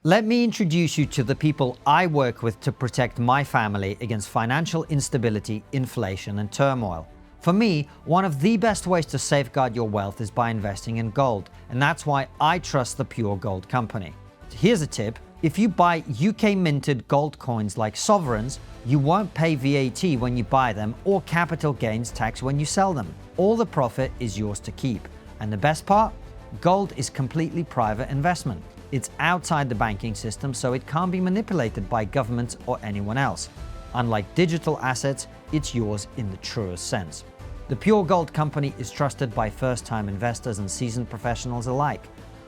Let me introduce you to the people I work with to protect my family against financial instability, inflation, and turmoil. For me, one of the best ways to safeguard your wealth is by investing in gold, and that's why I trust the Pure Gold Company. Here's a tip. If you buy UK minted gold coins like sovereigns, you won't pay VAT when you buy them or capital gains tax when you sell them. All the profit is yours to keep. And the best part? Gold is completely private investment. It's outside the banking system, so it can't be manipulated by governments or anyone else. Unlike digital assets, it's yours in the truest sense. The Pure Gold Company is trusted by first-time investors and seasoned professionals alike.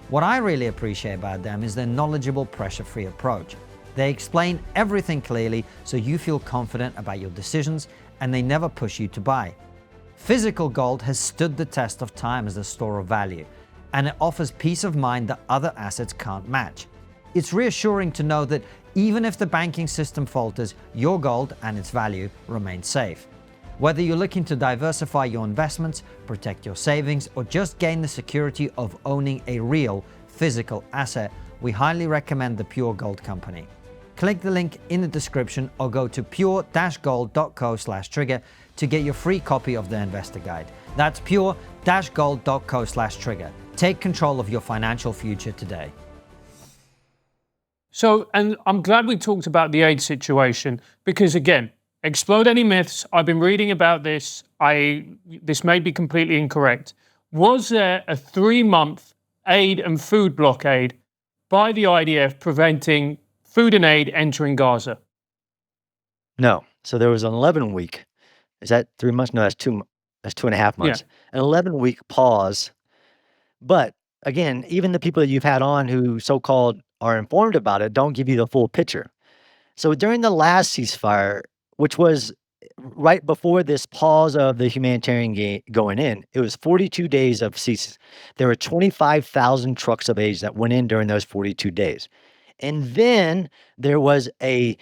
What I really appreciate about them is their knowledgeable, pressure-free approach. They explain everything clearly so you feel confident about your decisions, and they never push you to buy. Physical gold has stood the test of time as a store of value, and it offers peace of mind that other assets can't match. It's reassuring to know that even if the banking system falters, your gold and its value remain safe. Whether you're looking to diversify your investments, protect your savings, or just gain the security of owning a real physical asset, we highly recommend the Pure Gold Company. Click the link in the description or go to pure-gold.co/trigger to get your free copy of the investor guide. That's pure-gold.co/trigger. Take control of your financial future today. So, and I'm glad we talked about the aid situation because, again, explode any myths. I've been reading about this. This may be completely incorrect. Was there a 3-month aid and food blockade by the IDF preventing food and aid entering Gaza? No. So there was an 11-week. Is that 3 months? No, that's 2.5 months. An 11-week pause. But again, even the people that you've had on who so-called are informed about it don't give you the full picture. So during the last ceasefire, which was right before this pause of the humanitarian going in, it was 42 days of cease. There were 25,000 trucks of aid that went in during those 42 days. And then there was a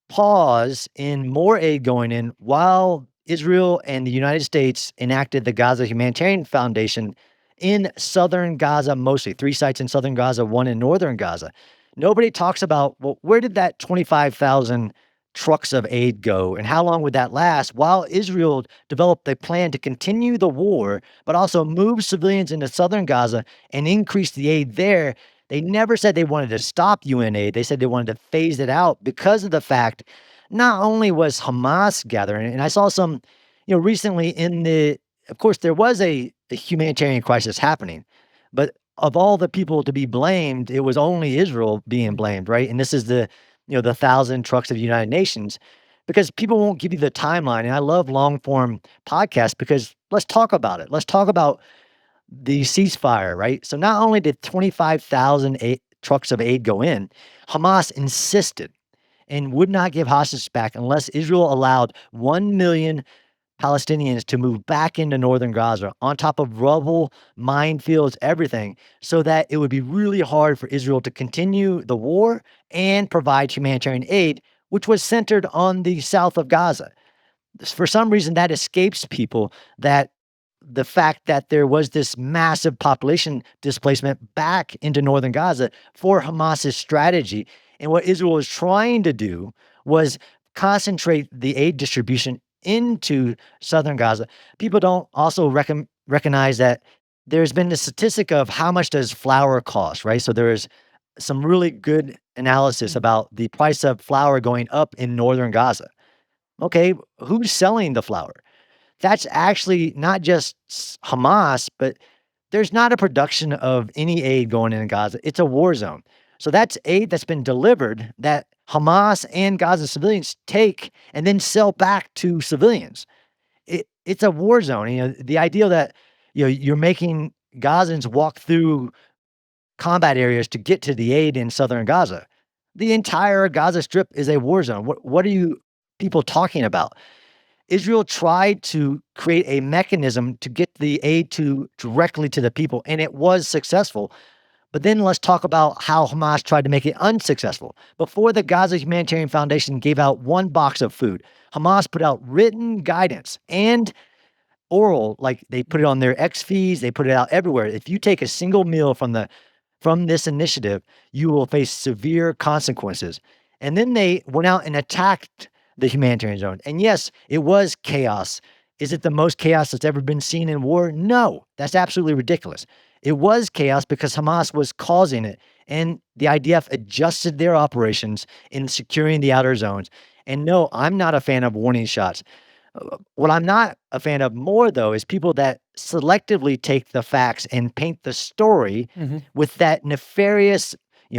pause in more aid going in while Israel and the United States enacted the Gaza Humanitarian Foundation in southern Gaza, mostly 3 sites in southern Gaza, 1 in northern Gaza. Nobody talks about, well, where did that 25,000 trucks of aid go and how long would that last while Israel developed a plan to continue the war, but also move civilians into southern Gaza and increase the aid there. They never said they wanted to stop UN aid. They said they wanted to phase it out because of the fact not only was Hamas gathering, and I saw some, recently of course, there was a humanitarian crisis happening, but of all the people to be blamed, it was only Israel being blamed, right? And this is the 1,000 trucks of the United Nations, because people won't give you the timeline. And I love long form podcasts because let's talk about it. Let's talk about the ceasefire, right? So not only did 25,000 trucks of aid go in, Hamas insisted and would not give hostages back unless Israel allowed 1 million Palestinians to move back into northern Gaza on top of rubble, minefields, everything, so that it would be really hard for Israel to continue the war and provide humanitarian aid, which was centered on the south of Gaza. For some reason, that escapes people that the fact that there was this massive population displacement back into northern Gaza for Hamas's strategy. And what Israel was trying to do was concentrate the aid distribution into southern Gaza. People don't also recognize that there's been the statistic of how much does flour cost, right? So there's some really good analysis about the price of flour going up in northern Gaza. Okay, who's selling the flour? That's actually not just Hamas, but there's not a production of any aid going in Gaza. It's a war zone. So that's aid that's been delivered that Hamas and Gaza civilians take and then sell back to civilians. It's a war zone. The idea that you're making Gazans walk through combat areas to get to the aid in southern Gaza. The entire Gaza Strip is a war zone. What are you people talking about? Israel tried to create a mechanism to get the aid directly to the people, and it was successful. But then let's talk about how Hamas tried to make it unsuccessful. Before the Gaza Humanitarian Foundation gave out one box of food, Hamas put out written guidance and oral, like they put it on their X feeds, they put it out everywhere. If you take a single meal from this initiative, you will face severe consequences. And then they went out and attacked the humanitarian zone. And yes, it was chaos. Is it the most chaos that's ever been seen in war? No, that's absolutely ridiculous. It was chaos because Hamas was causing it, and the IDF adjusted their operations in securing the outer zones. And no, I'm not a fan of warning shots. What I'm not a fan of more, though, is people that selectively take the facts and paint the story with that nefarious,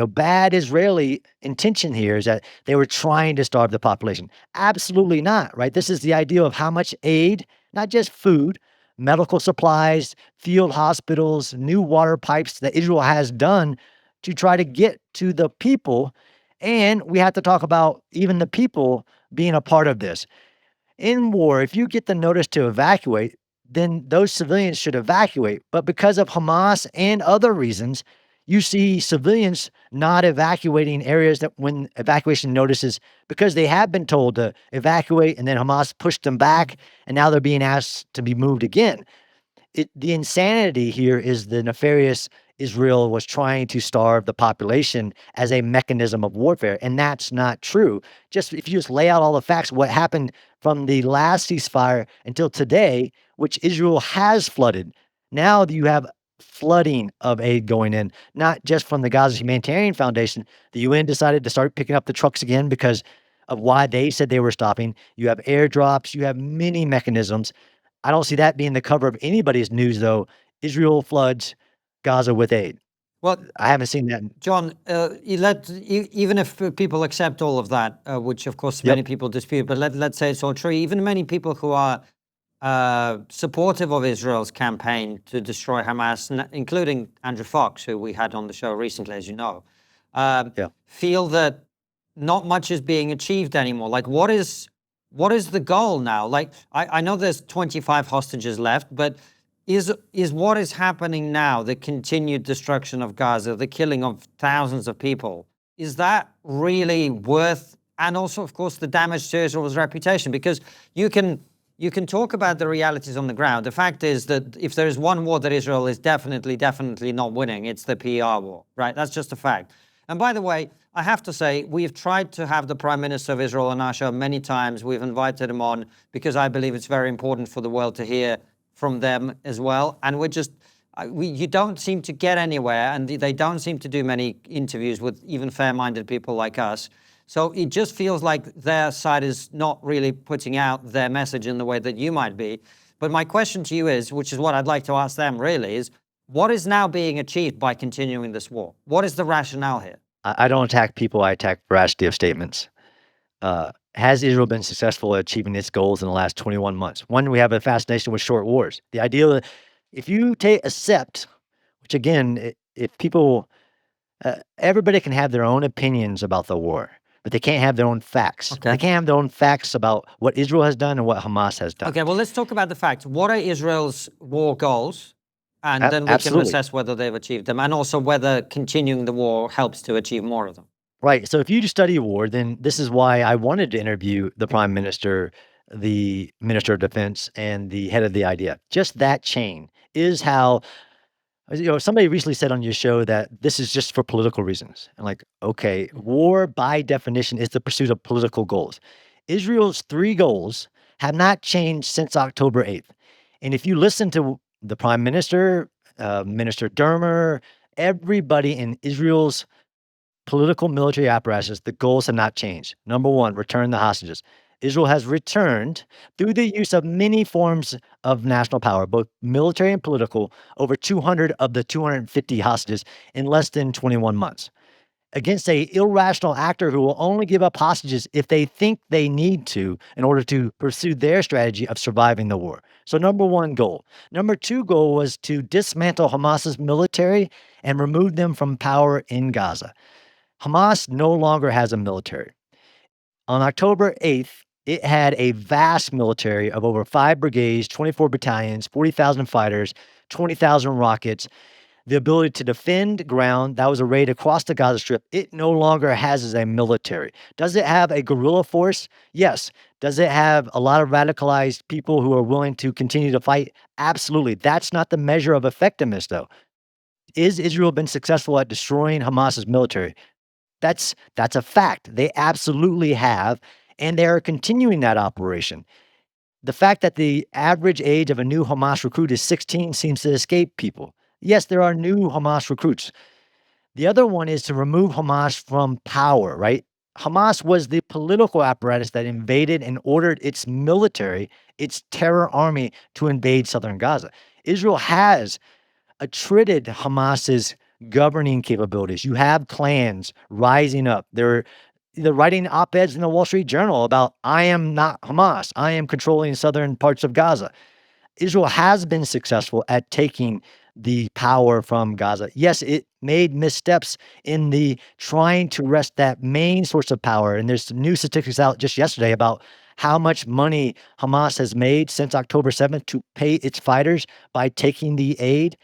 bad Israeli intention here is that they were trying to starve the population. Absolutely not, right? This is the idea of how much aid, not just food, medical supplies, field hospitals, new water pipes that Israel has done to try to get to the people. And we have to talk about even the people being a part of this. In war, if you get the notice to evacuate, then those civilians should evacuate. But because of Hamas and other reasons, you see civilians not evacuating areas that when evacuation notices, because they have been told to evacuate and then Hamas pushed them back and now they're being asked to be moved again. The insanity here is the nefarious Israel was trying to starve the population as a mechanism of warfare, and that's not true. If you just lay out all the facts, what happened from the last ceasefire until today, which Israel has flooded. Now you have flooding of aid going in, not just from the Gaza Humanitarian Foundation. The UN decided to start picking up the trucks again because of why they said they were stopping. You have airdrops, you have many mechanisms. I don't see that being the cover of anybody's news, though. Israel floods Gaza with aid. Well, I haven't seen that. John, even if people accept all of that, which of course many people dispute, but let's say it's all true, even many people who are supportive of Israel's campaign to destroy Hamas, including Andrew Fox, who we had on the show recently, as you know, feel that not much is being achieved anymore. Like, what is the goal now? Like, I know there's 25 hostages left, but is what is happening now, the continued destruction of Gaza, the killing of thousands of people, is that really worth, and also, of course, the damage to Israel's reputation? Because you can talk about the realities on the ground. The fact is that if there is one war that Israel is definitely not winning, it's the PR war, right? That's just a fact. And by the way, I have to say, we've tried to have the Prime Minister of Israel on our show many times. We've invited him on because I believe it's very important for the world to hear from them as well. And you don't seem to get anywhere, and they don't seem to do many interviews with even fair-minded people like us. So it just feels like their side is not really putting out their message in the way that you might be. But my question to you is, which is what I'd like to ask them really, is what is now being achieved by continuing this war? What is the rationale here? I don't attack people, I attack veracity of statements. Has Israel been successful at achieving its goals in the last 21 months? One, we have a fascination with short wars. The idea that if you accept, which again, if people, everybody can have their own opinions about the war, but they can't have their own facts. Okay. They can't have their own facts about what Israel has done and what Hamas has done. Okay, well, let's talk about the facts. What are Israel's war goals? And then we can assess whether they've achieved them, and also whether continuing the war helps to achieve more of them. Right. So if you study war, then this is why I wanted to interview the Prime Minister the Minister of Defense, and the head of the IDF. Just that chain is how, somebody recently said on your show that this is just for political reasons. And like, okay, war by definition is the pursuit of political goals. Israel's 3 goals have not changed since October 8th. And if you listen to the prime minister, Minister Dermer, everybody in Israel's political military apparatus, the goals have not changed. Number 1, return the hostages. Israel has returned, through the use of many forms of national power, both military and political, over 200 of the 250 hostages in less than 21 months. Against a irrational actor who will only give up hostages if they think they need to in order to pursue their strategy of surviving the war. So number 1 goal. Number 2 goal was to dismantle Hamas's military and remove them from power in Gaza. Hamas no longer has a military. On October 8th, it had a vast military of over 5 brigades, 24 battalions, 40,000 fighters, 20,000 rockets, the ability to defend ground. That was arrayed across the Gaza Strip. It no longer has as a military. Does it have a guerrilla force? Yes. Does it have a lot of radicalized people who are willing to continue to fight? Absolutely. That's not the measure of effectiveness, though. Is Israel been successful at destroying Hamas's military? That's a fact. They absolutely have, and they are continuing that operation. The fact that the average age of a new Hamas recruit is 16 seems to escape people. Yes, there are new Hamas recruits. The other one is to remove Hamas from power, right? Hamas was the political apparatus that invaded and ordered its military, its terror army, to invade southern Gaza. Israel has attrited Hamas's governing capabilities. You have clans rising up. They're writing op-eds in the Wall Street Journal about, I am not Hamas. I am controlling southern parts of Gaza. Israel has been successful at taking the power from Gaza. Yes, it made missteps in the trying to wrest that main source of power. And there's new statistics out just yesterday about how much money Hamas has made since October 7th to pay its fighters by taking the aid.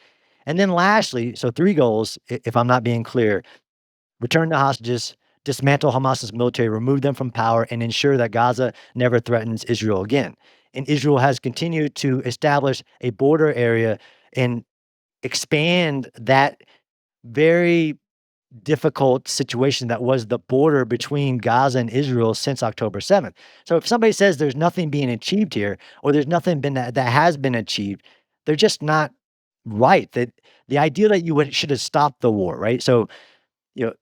And then lastly, so 3 goals, if I'm not being clear: return the hostages, dismantle Hamas's military, remove them from power, and ensure that Gaza never threatens Israel again. And Israel has continued to establish a border area and expand that very difficult situation that was the border between Gaza and Israel since October 7th. So if somebody says there's nothing being achieved here, or there's nothing that has been achieved, they're just not right. That the idea that should have stopped the war, right? So,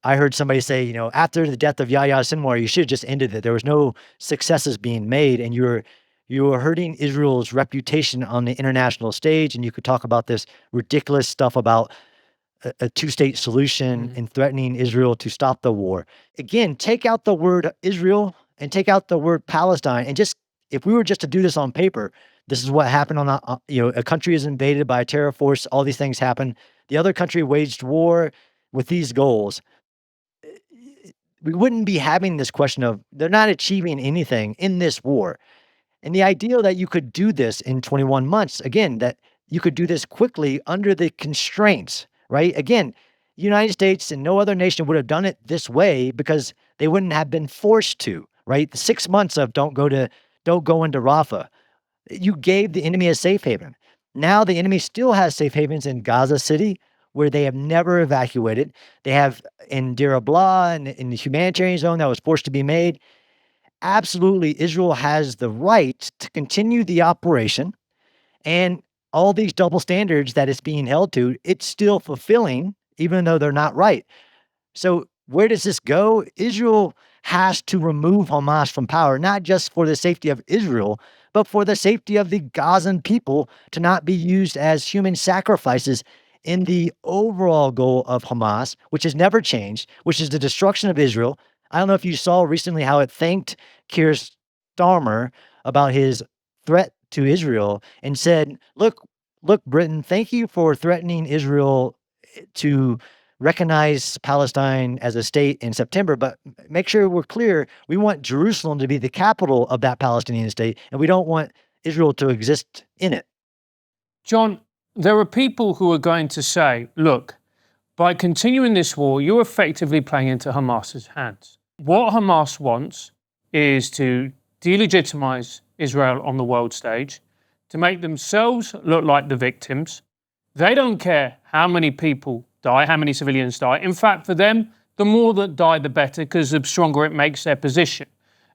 I heard somebody say, after the death of Yahya Sinwar, you should have just ended it. There was no successes being made, and you were hurting Israel's reputation on the international stage. And you could talk about this ridiculous stuff about a 2-state solution and threatening Israel to stop the war. Again, take out the word Israel and take out the word Palestine, and just, if we were just to do this on paper, this is what happened on a country is invaded by a terror force. All these things happen. The other country waged war with these goals. We wouldn't be having this question of they're not achieving anything in this war. And the idea that you could do this in 21 months, again, that you could do this quickly under the constraints, right? Again, the United States and no other nation would have done it this way because they wouldn't have been forced to, right? The 6 months of don't go into Rafah. You gave the enemy a safe haven. Now the enemy still has safe havens in Gaza City, where they have never evacuated. They have in Deir al-Balah and in the humanitarian zone that was forced to be made. Absolutely, Israel has the right to continue the operation, and all these double standards that it's being held to, it's still fulfilling, even though they're not right. So where does this go? Israel has to remove Hamas from power, not just for the safety of Israel, but for the safety of the Gazan people, to not be used as human sacrifices in the overall goal of Hamas, which has never changed, which is the destruction of Israel. I don't know if you saw recently how it thanked Keir Starmer about his threat to Israel and said, look, Britain, thank you for threatening Israel to recognize Palestine as a state in September, but make sure we're clear, we want Jerusalem to be the capital of that Palestinian state, and we don't want Israel to exist in it. John, there are people who are going to say, look, by continuing this war, you're effectively playing into Hamas's hands. What Hamas wants is to delegitimize Israel on the world stage, to make themselves look like the victims. They don't care how many people die, how many civilians die. In fact, for them, the more that die, the better, because the stronger it makes their position.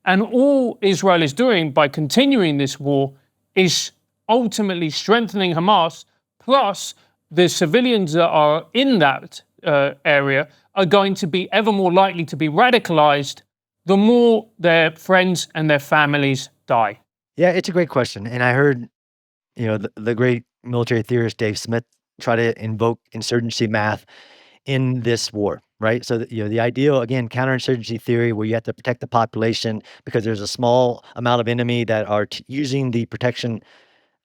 And all Israel is doing by continuing this war is ultimately strengthening Hamas, plus the civilians that are in that area are going to be ever more likely to be radicalized the more their friends and their families die. Yeah, it's a great question. And I heard, the great military theorist Dave Smith try to invoke insurgency math in this war, right? So, the ideal, again, counterinsurgency theory, where you have to protect the population because there's a small amount of enemy that are using the protection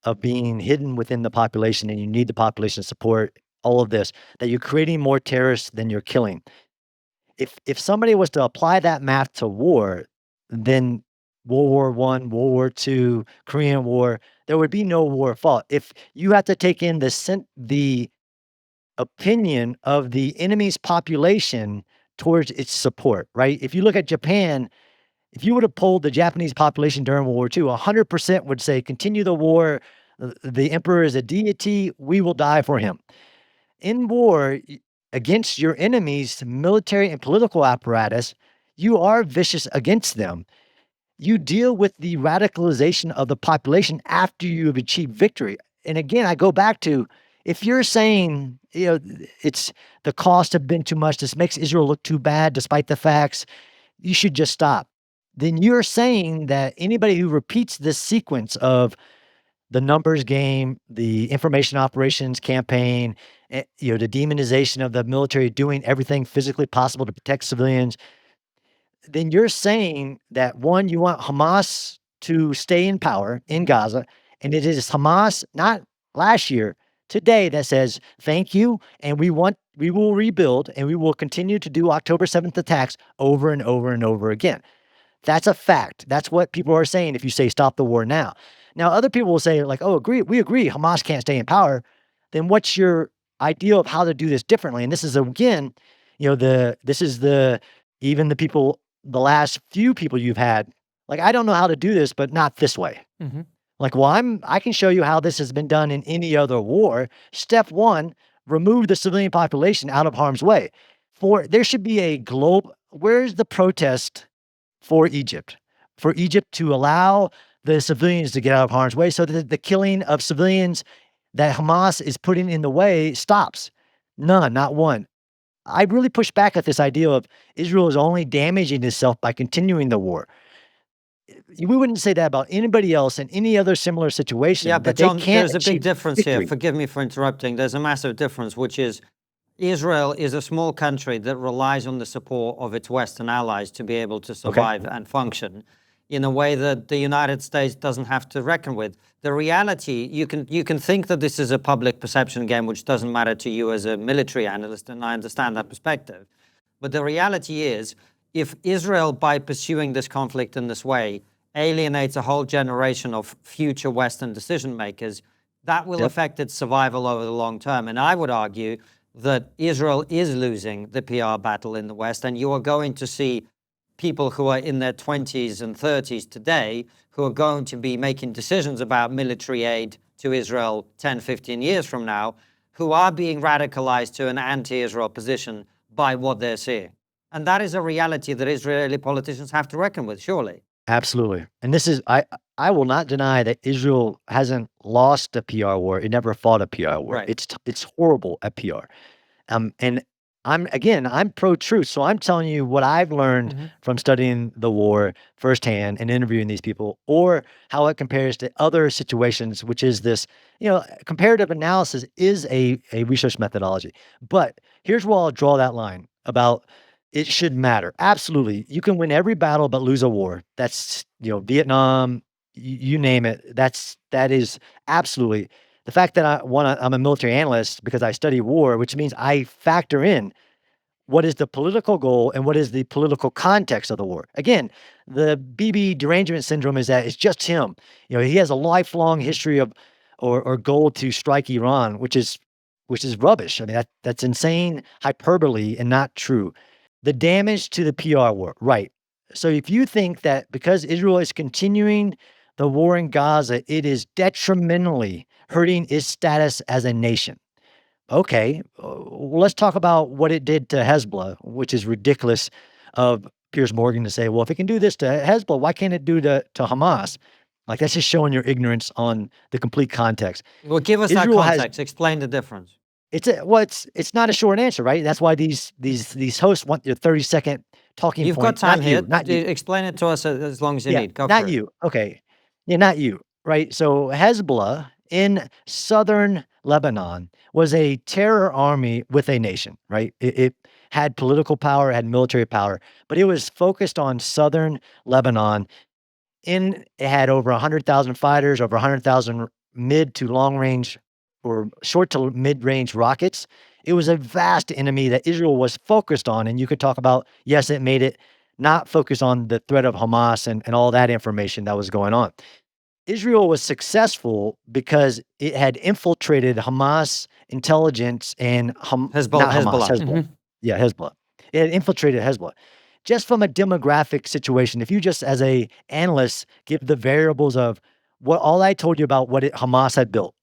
of being hidden within the population, and you need the population support, all of this, that you're creating more terrorists than you're killing. If somebody was to apply that math to war, then World War I, World War II, Korean War, there would be no war fought. If you have to take in the opinion of the enemy's population towards its support, right? If you look at Japan, if you would have polled the Japanese population during World War II, 100% would say, continue the war. The emperor is a deity. We will die for him. In war, against your enemy's military and political apparatus, you are vicious against them. You deal with the radicalization of the population after you have achieved victory. And again, I go back to, if you're saying, it's the cost have been too much, this makes Israel look too bad despite the facts, you should just stop. Then you're saying that anybody who repeats this sequence of the numbers game, the information operations campaign, the demonization of the military doing everything physically possible to protect civilians, then you're saying that, one, you want Hamas to stay in power in Gaza, and it is Hamas, not last year, today, that says, thank you, and we will rebuild, and we will continue to do October 7th attacks over and over and over again. That's a fact. That's what people are saying if you say stop the war now. Now, other people will say, like, oh, we agree Hamas can't stay in power. Then what's your idea of how to do this differently? And this is, again, even the last few people you've had, like, I don't know how to do this, but not this way. Mm-hmm. Like, well, I can show you how this has been done in any other war. Step one, remove the civilian population out of harm's way. There should be a where's the protest for Egypt to allow the civilians to get out of harm's way so that the killing of civilians that Hamas is putting in the way stops? None, not one. I really push back at this idea of Israel is only damaging itself by continuing the war. We wouldn't say that about anybody else in any other similar situation. Yeah, but John, there's a big achieve difference victory. here. Forgive me for interrupting. There's a massive difference, which is Israel is a small country that relies on the support of its Western allies to be able to survive and function in a way that the United States doesn't have to reckon with. The reality, you can think that this is a public perception game, which doesn't matter to you as a military analyst, and I understand that perspective. But the reality is, if Israel, by pursuing this conflict in this way, alienates a whole generation of future Western decision makers, that will affect its survival over the long term. And I would argue that Israel is losing the PR battle in the West, and you are going to see people who are in their 20s and 30s today who are going to be making decisions about military aid to Israel 10, 15 years from now, who are being radicalized to an anti-Israel position by what they're seeing. And that is a reality that Israeli politicians have to reckon with, surely. Absolutely. And this is, I will not deny that Israel hasn't lost a PR war. It never fought a PR war. Right. It's horrible at PR. And I'm pro-truth. So I'm telling you what I've learned from studying the war firsthand and interviewing these people, or how it compares to other situations, which is this, comparative analysis is a research methodology. But here's where I'll draw that line about it should matter. Absolutely. You can win every battle, but lose a war. That's, Vietnam, you name it. That is absolutely. The fact that I'm a military analyst because I study war, which means I factor in what is the political goal and what is the political context of the war. Again, the Bibi derangement syndrome is that it's just him. He has a lifelong history of or goal to strike Iran, which is rubbish. I mean, that's insane hyperbole and not true. The damage to the PR war, right? So if you think that because Israel is continuing the war in Gaza, it is detrimentally hurting its status as a nation. Okay, well, let's talk about what it did to Hezbollah, which is ridiculous of Piers Morgan to say, well, if it can do this to Hezbollah, why can't it do to Hamas? Like, that's just showing your ignorance on the complete context. Well, give us that Israel has context. Explain the difference. it's not a short answer, right? That's why these hosts want your 30-second talking You've point. got time Not here. you, not you. Explain it to us as long as you Yeah, need. Go not for it. you. Okay. Yeah, not you. Right. So Hezbollah in southern Lebanon was a terror army with a nation, right? It had political power, had military power, but it was focused on southern Lebanon. It had over 100,000 fighters, over 100,000 mid to long range or short to mid range rockets. It was a vast enemy that Israel was focused on. And you could talk about, yes, it made it not focus on the threat of Hamas and all that information that was going on. Israel was successful because it had infiltrated Hamas intelligence and not Hamas, Hezbollah. Yeah, Hezbollah. It had infiltrated Hezbollah. Just from a demographic situation, if you just as a analyst give the variables of what all I told you about what Hamas had built,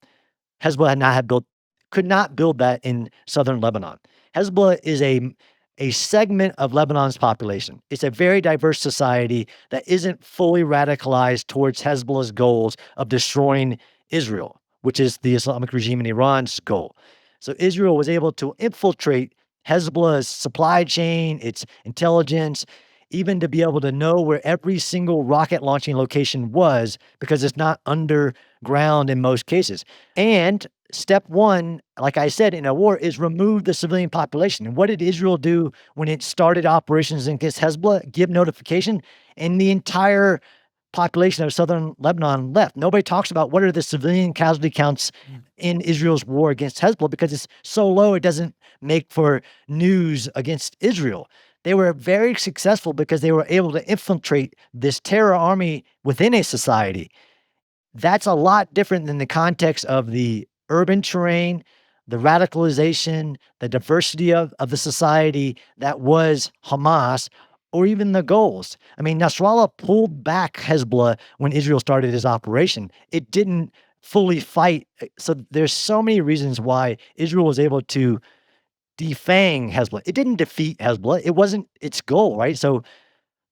Hezbollah could not build that in southern Lebanon. Hezbollah is a segment of Lebanon's population. It's a very diverse society that isn't fully radicalized towards Hezbollah's goals of destroying Israel, which is the Islamic regime in Iran's goal. So Israel was able to infiltrate Hezbollah's supply chain, its intelligence, even to be able to know where every single rocket launching location was because it's not underground in most cases. And step one, like I said, in a war is remove the civilian population. And what did Israel do when it started operations against Hezbollah? Give notification, and the entire population of southern Lebanon left. Nobody talks about what are the civilian casualty counts in Israel's war against Hezbollah because it's so low it doesn't make for news against Israel. They were very successful because they were able to infiltrate this terror army within a society. That's a lot different than the context of the urban terrain, the radicalization, the diversity of the society that was Hamas, or even the goals. I mean, Nasrallah pulled back Hezbollah when Israel started his operation. It didn't fully fight. So there's so many reasons why Israel was able to defang Hezbollah. It didn't defeat Hezbollah. It wasn't its goal, right? So,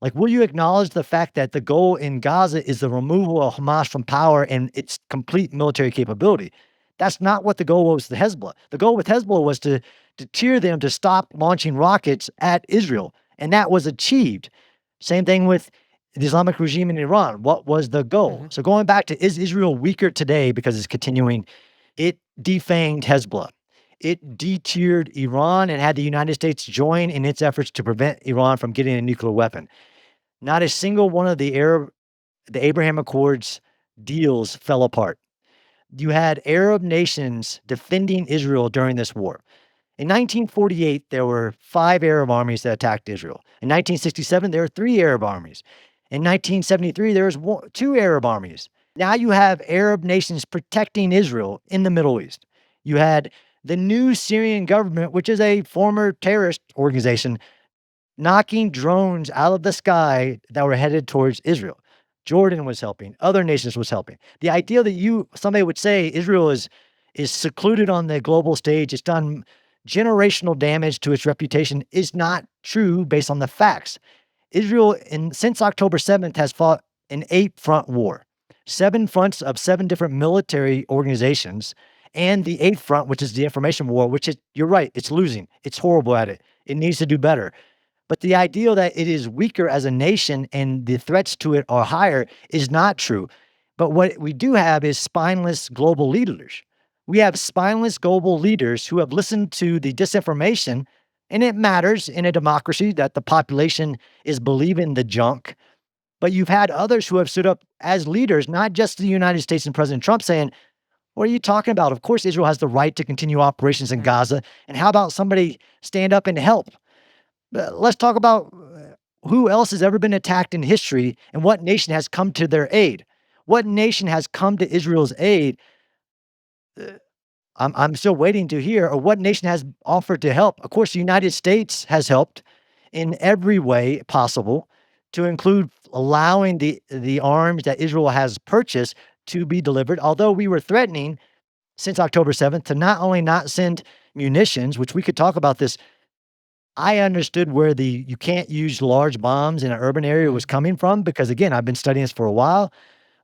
like, will you acknowledge the fact that the goal in Gaza is the removal of Hamas from power and its complete military capability? That's not what the goal was with Hezbollah. The goal with Hezbollah was to deter them to stop launching rockets at Israel, and that was achieved. Same thing with the Islamic regime in Iran. What was the goal? So going back to, is Israel weaker today because it's continuing? It defanged Hezbollah. It deterred Iran and had the United States join in its efforts to prevent Iran from getting a nuclear weapon. Not a single one of the Abraham Accords deals fell apart. You had Arab nations defending Israel during this war. In 1948, there were 5 Arab armies that attacked Israel. In 1967, there were 3 Arab armies. In 1973, there was 2 Arab armies. Now you have Arab nations protecting Israel in the Middle East. You had the new Syrian government, which is a former terrorist organization, knocking drones out of the sky that were headed towards Israel. Jordan was helping. Other nations was helping. The idea that somebody would say Israel is secluded on the global stage, it's done generational damage to its reputation is not true based on the facts. Israel, since October 7th, has fought an 8-front war, 7 fronts of 7 different military organizations, and the 8th front, which is the information war, which is, you're right, it's losing. It's horrible at it. It needs to do better. But the idea that it is weaker as a nation and the threats to it are higher is not true. But what we do have is spineless global leaders. We have spineless global leaders who have listened to the disinformation, and it matters in a democracy that the population is believing the junk. But you've had others who have stood up as leaders, not just the United States and President Trump, saying, what are you talking about? Of course, Israel has the right to continue operations in Gaza. And how about somebody stand up and help? Let's talk about who else has ever been attacked in history and what nation has come to their aid. What nation has come to Israel's aid? I'm still waiting to hear, or what nation has offered to help. Of course, the United States has helped in every way possible to include allowing the arms that Israel has purchased to be delivered, although we were threatening since October 7th to not only not send munitions, which we could talk about this. I understood where you can't use large bombs in an urban area was coming from, because again, I've been studying this for a while.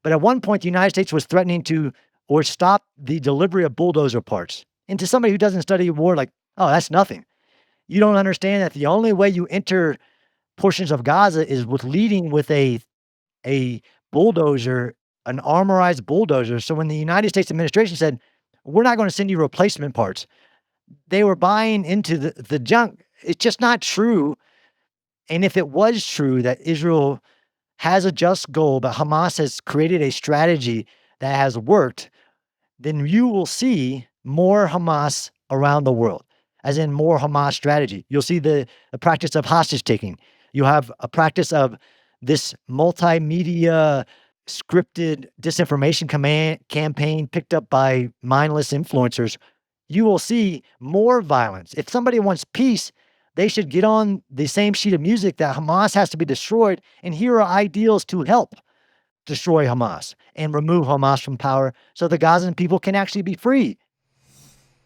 But at one point, the United States was threatening to or stop the delivery of bulldozer parts. And to somebody who doesn't study war, like, oh, that's nothing. You don't understand that the only way you enter portions of Gaza is with leading with a bulldozer, an armorized bulldozer. So when the United States administration said, we're not going to send you replacement parts, they were buying into the junk. It's just not true. And if it was true that Israel has a just goal, but Hamas has created a strategy that has worked, then you will see more Hamas around the world, as in more Hamas strategy. You'll see the practice of hostage taking. You'll have a practice of this multimedia scripted disinformation campaign picked up by mindless influencers. You will see more violence. If somebody wants peace, they should get on the same sheet of music that Hamas has to be destroyed, and here are ideals to help destroy Hamas and remove Hamas from power so the Gazan people can actually be free.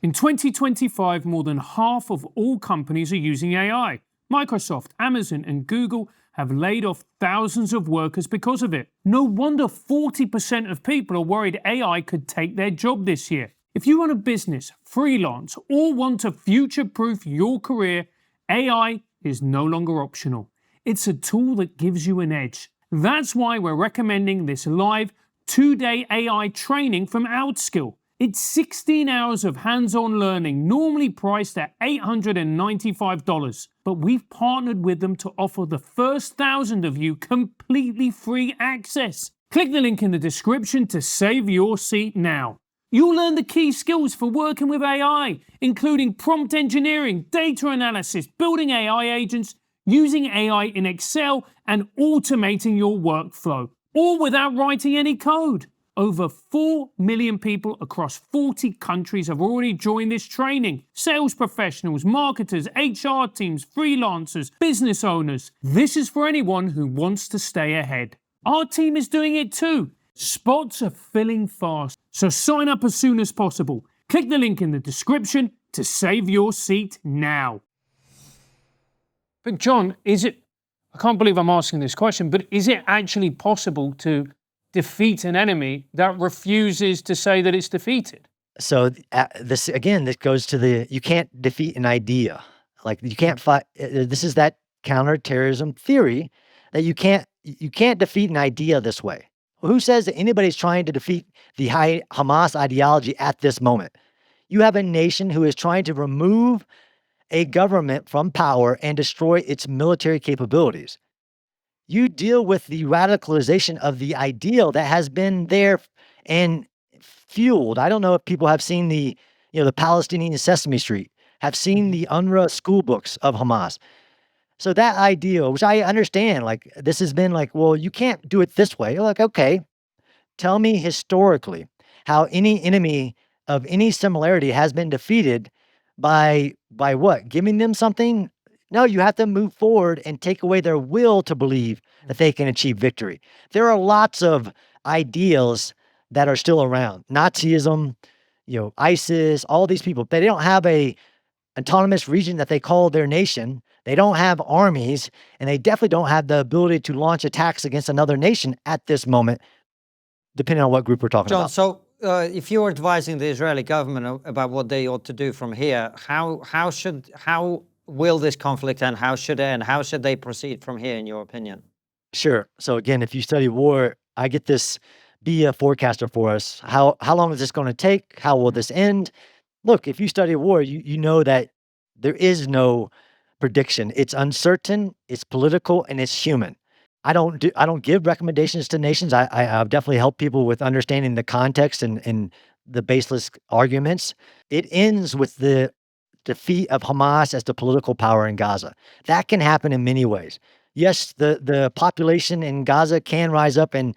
In 2025, more than half of all companies are using AI. Microsoft, Amazon, and Google have laid off thousands of workers because of it. No wonder 40% of people are worried AI could take their job this year. If you run a business, freelance, or want to future-proof your career, AI is no longer optional. It's a tool that gives you an edge. That's why we're recommending this live 2-day AI training from Outskill. It's 16 hours of hands-on learning, normally priced at $895, but we've partnered with them to offer the first 1,000 of you completely free access. Click the link in the description to save your seat now. You'll learn the key skills for working with AI, including prompt engineering, data analysis, building AI agents, using AI in Excel, and automating your workflow, all without writing any code. Over 4 million people across 40 countries have already joined this training. Sales professionals, marketers, HR teams, freelancers, business owners. This is for anyone who wants to stay ahead. Our team is doing it too. Spots are filling fast, so sign up as soon as possible. Click the link in the description to save your seat now. But John, I can't believe I'm asking this question, but is it actually possible to defeat an enemy that refuses to say that it's defeated? So this goes to you can't defeat an idea. Like you can't fight. This is that counterterrorism theory that you can't defeat an idea this way. Who says that anybody's trying to defeat the Hamas ideology at this moment? You have a nation who is trying to remove a government from power and destroy its military capabilities. You deal with the radicalization of the ideal that has been there and fueled. I don't know if people have seen the Palestinian Sesame Street, have seen the UNRWA school books of Hamas. So that ideal, which I understand, like this has been like, well, you can't do it this way. You're like, okay, tell me historically how any enemy of any similarity has been defeated by what? Giving them something? No, you have to move forward and take away their will to believe that they can achieve victory. There are lots of ideals that are still around. Nazism, ISIS, all these people, they don't have a autonomous region that they call their nation. They don't have armies, and they definitely don't have the ability to launch attacks against another nation at this moment, depending on what group we're talking about. John, so if you're advising the Israeli government about what they ought to do from here, how will this conflict end? How should it end? How should they proceed from here, in your opinion? Sure. So again, if you study war, I get this, be a forecaster for us. How long is this going to take? How will this end? Look, if you study war, you know that there is no prediction. It's uncertain, it's political, and it's human. I don't give recommendations to nations. I've definitely helped people with understanding the context and the baseless arguments. It ends with the defeat of Hamas as the political power in Gaza. That can happen in many ways. Yes, the population in Gaza can rise up, and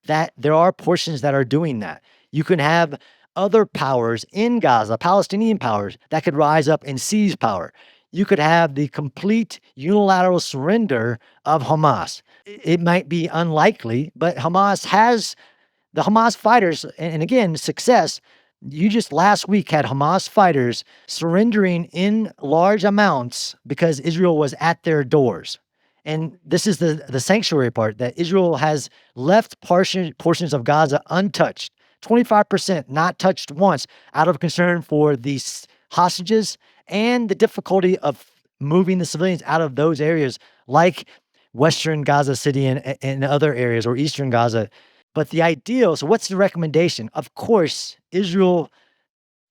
that there are portions that are doing that. You can have other powers in Gaza, Palestinian powers, that could rise up and seize power. you could have the complete unilateral surrender of Hamas. It might be unlikely, but the Hamas fighters, and again, success. You just last week had Hamas fighters surrendering in large amounts because Israel was at their doors. And this is the sanctuary part, that Israel has left portions of Gaza untouched, 25% not touched once, out of concern for these hostages and the difficulty of moving the civilians out of those areas, like Western Gaza City and other areas, or Eastern Gaza. But the ideal, so what's the recommendation? Of course, Israel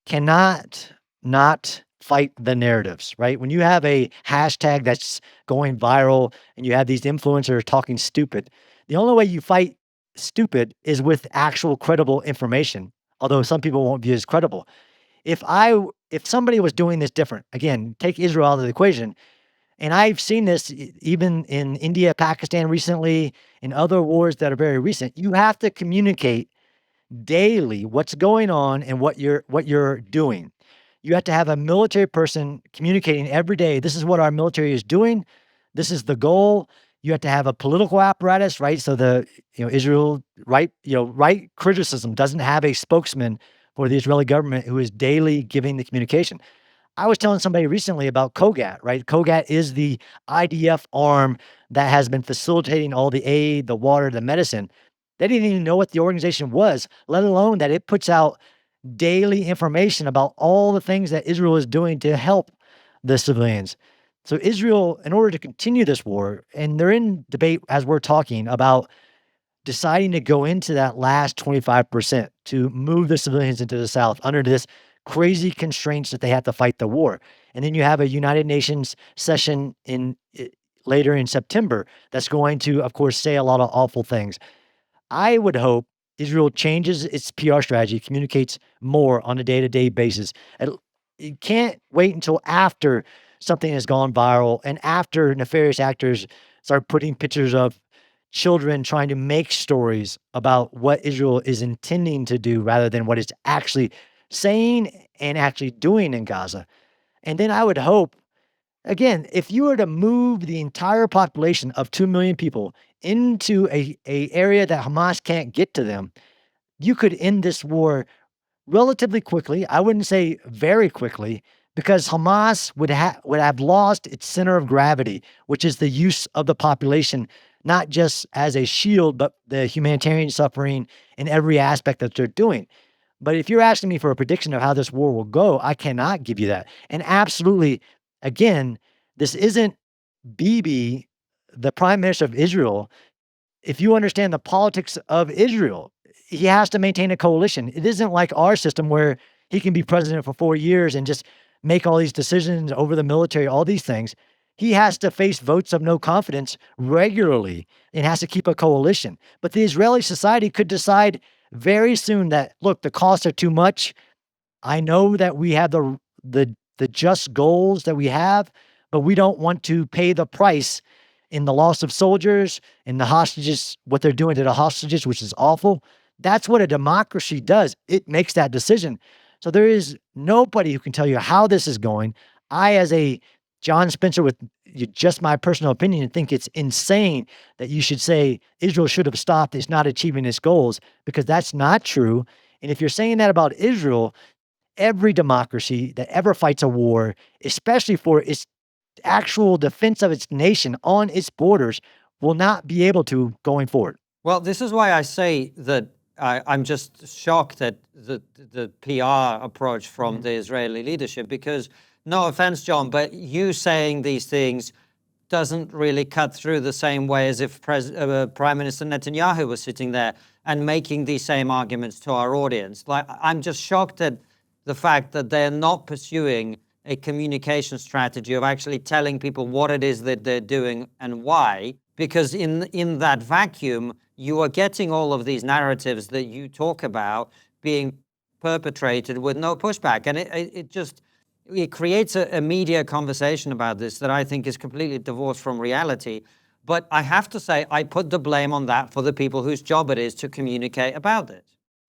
cannot not fight the narratives, right? When you have a hashtag that's going viral and you have these influencers talking stupid, the only way you fight stupid is with actual credible information, although some people won't view it as credible. If somebody was doing this different, again, take Israel out of the equation, and I've seen this even in India, Pakistan recently, in other wars that are very recent. You have to communicate daily what's going on and what you're doing. You have to have a military person communicating every day. This is what our military is doing. This is the goal. You have to have a political apparatus, right? So Israel, right criticism doesn't have a spokesman for the Israeli government who is daily giving the communication. I was telling somebody recently about Kogat, right? Kogat is the IDF arm that has been facilitating all the aid, the water, the medicine. They didn't even know what the organization was, let alone that it puts out daily information about all the things that Israel is doing to help the civilians. So Israel, in order to continue this war, and they're in debate as we're talking about deciding to go into that last 25% to move the civilians into the South under this crazy constraints that they have to fight the war. And then you have a United Nations session later in September that's going to, of course, say a lot of awful things. I would hope Israel changes its PR strategy, communicates more on a day-to-day basis. You can't wait until after something has gone viral and after nefarious actors start putting pictures of children trying to make stories about what Israel is intending to do rather than what it's actually saying and actually doing in Gaza. And then I would hope, again, if you were to move the entire population of 2 million people into a area that Hamas can't get to them, you could end this war relatively quickly. I wouldn't say very quickly, because Hamas would have lost its center of gravity, which is the use of the population, not just as a shield, but the humanitarian suffering in every aspect that they're doing. But if you're asking me for a prediction of how this war will go, I cannot give you that. And absolutely, again, this isn't Bibi, the prime minister of Israel. If you understand the politics of Israel, he has to maintain a coalition. It isn't like our system where he can be president for 4 years and just make all these decisions over the military, all these things. He has to face votes of no confidence regularly and has to keep a coalition. But the Israeli society could decide very soon that, look, the costs are too much. I know that we have the just goals that we have, but we don't want to pay the price in the loss of soldiers and the hostages, what they're doing to the hostages, which is awful. That's what a democracy does. It makes that decision. So there is nobody who can tell you how this is going. I, as a John Spencer, with just my personal opinion, think it's insane that you should say Israel should have stopped. It's not achieving its goals, because that's not true. And if you're saying that about Israel, every democracy that ever fights a war, especially for its actual defense of its nation on its borders, will not be able to going forward. Well, this is why I say that I'm just shocked at the PR approach from the Israeli leadership, because, no offense, John, but you saying these things doesn't really cut through the same way as if Prime Minister Netanyahu was sitting there and making these same arguments to our audience. Like, I'm just shocked at the fact that they're not pursuing a communication strategy of actually telling people what it is that they're doing and why, because in that vacuum, you are getting all of these narratives that you talk about being perpetrated with no pushback. And it creates a media conversation about this that I think is completely divorced from reality. But I have to say, I put the blame on that for the people whose job it is to communicate about this.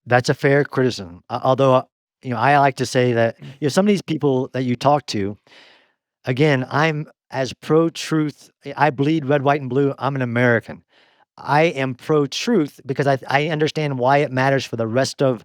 That's a fair criticism. Although, I like to say that, some of these people that you talk to, Again, I'm as pro-truth. I bleed red, white, and blue. I'm an American. I am pro-truth because I understand why it matters for the rest of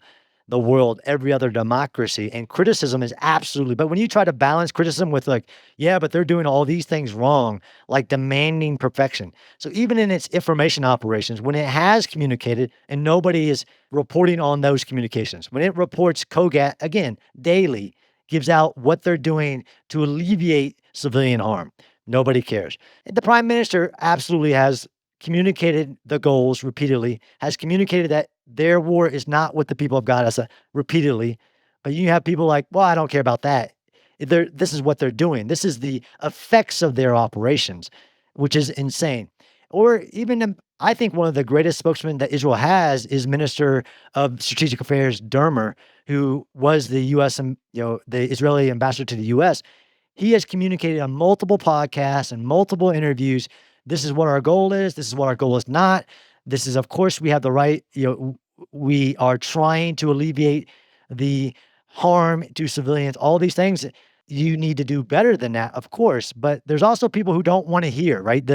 the world, every other democracy. And criticism is absolutely, but when you try to balance criticism with like, yeah, but they're doing all these things wrong, like demanding perfection. So even in its information operations, when it has communicated and nobody is reporting on those communications, when it reports COGAT, again, daily, gives out what they're doing to alleviate civilian harm, nobody cares. The prime minister absolutely has communicated the goals repeatedly, has communicated that their war is not with the people of Gaza repeatedly. But you have people like, well, I don't care about that. This is what they're doing. This is the effects of their operations, which is insane. Or even, I think one of the greatest spokesmen that Israel has is Minister of Strategic Affairs Dermer, who was the U.S. and the Israeli ambassador to the U.S. He has communicated on multiple podcasts and multiple interviews. This is what our goal is. This is what our goal is not. This is, of course, we have the right, we are trying to alleviate the harm to civilians, all these things. You need to do better than that, of course. But there's also people who don't want to hear, right?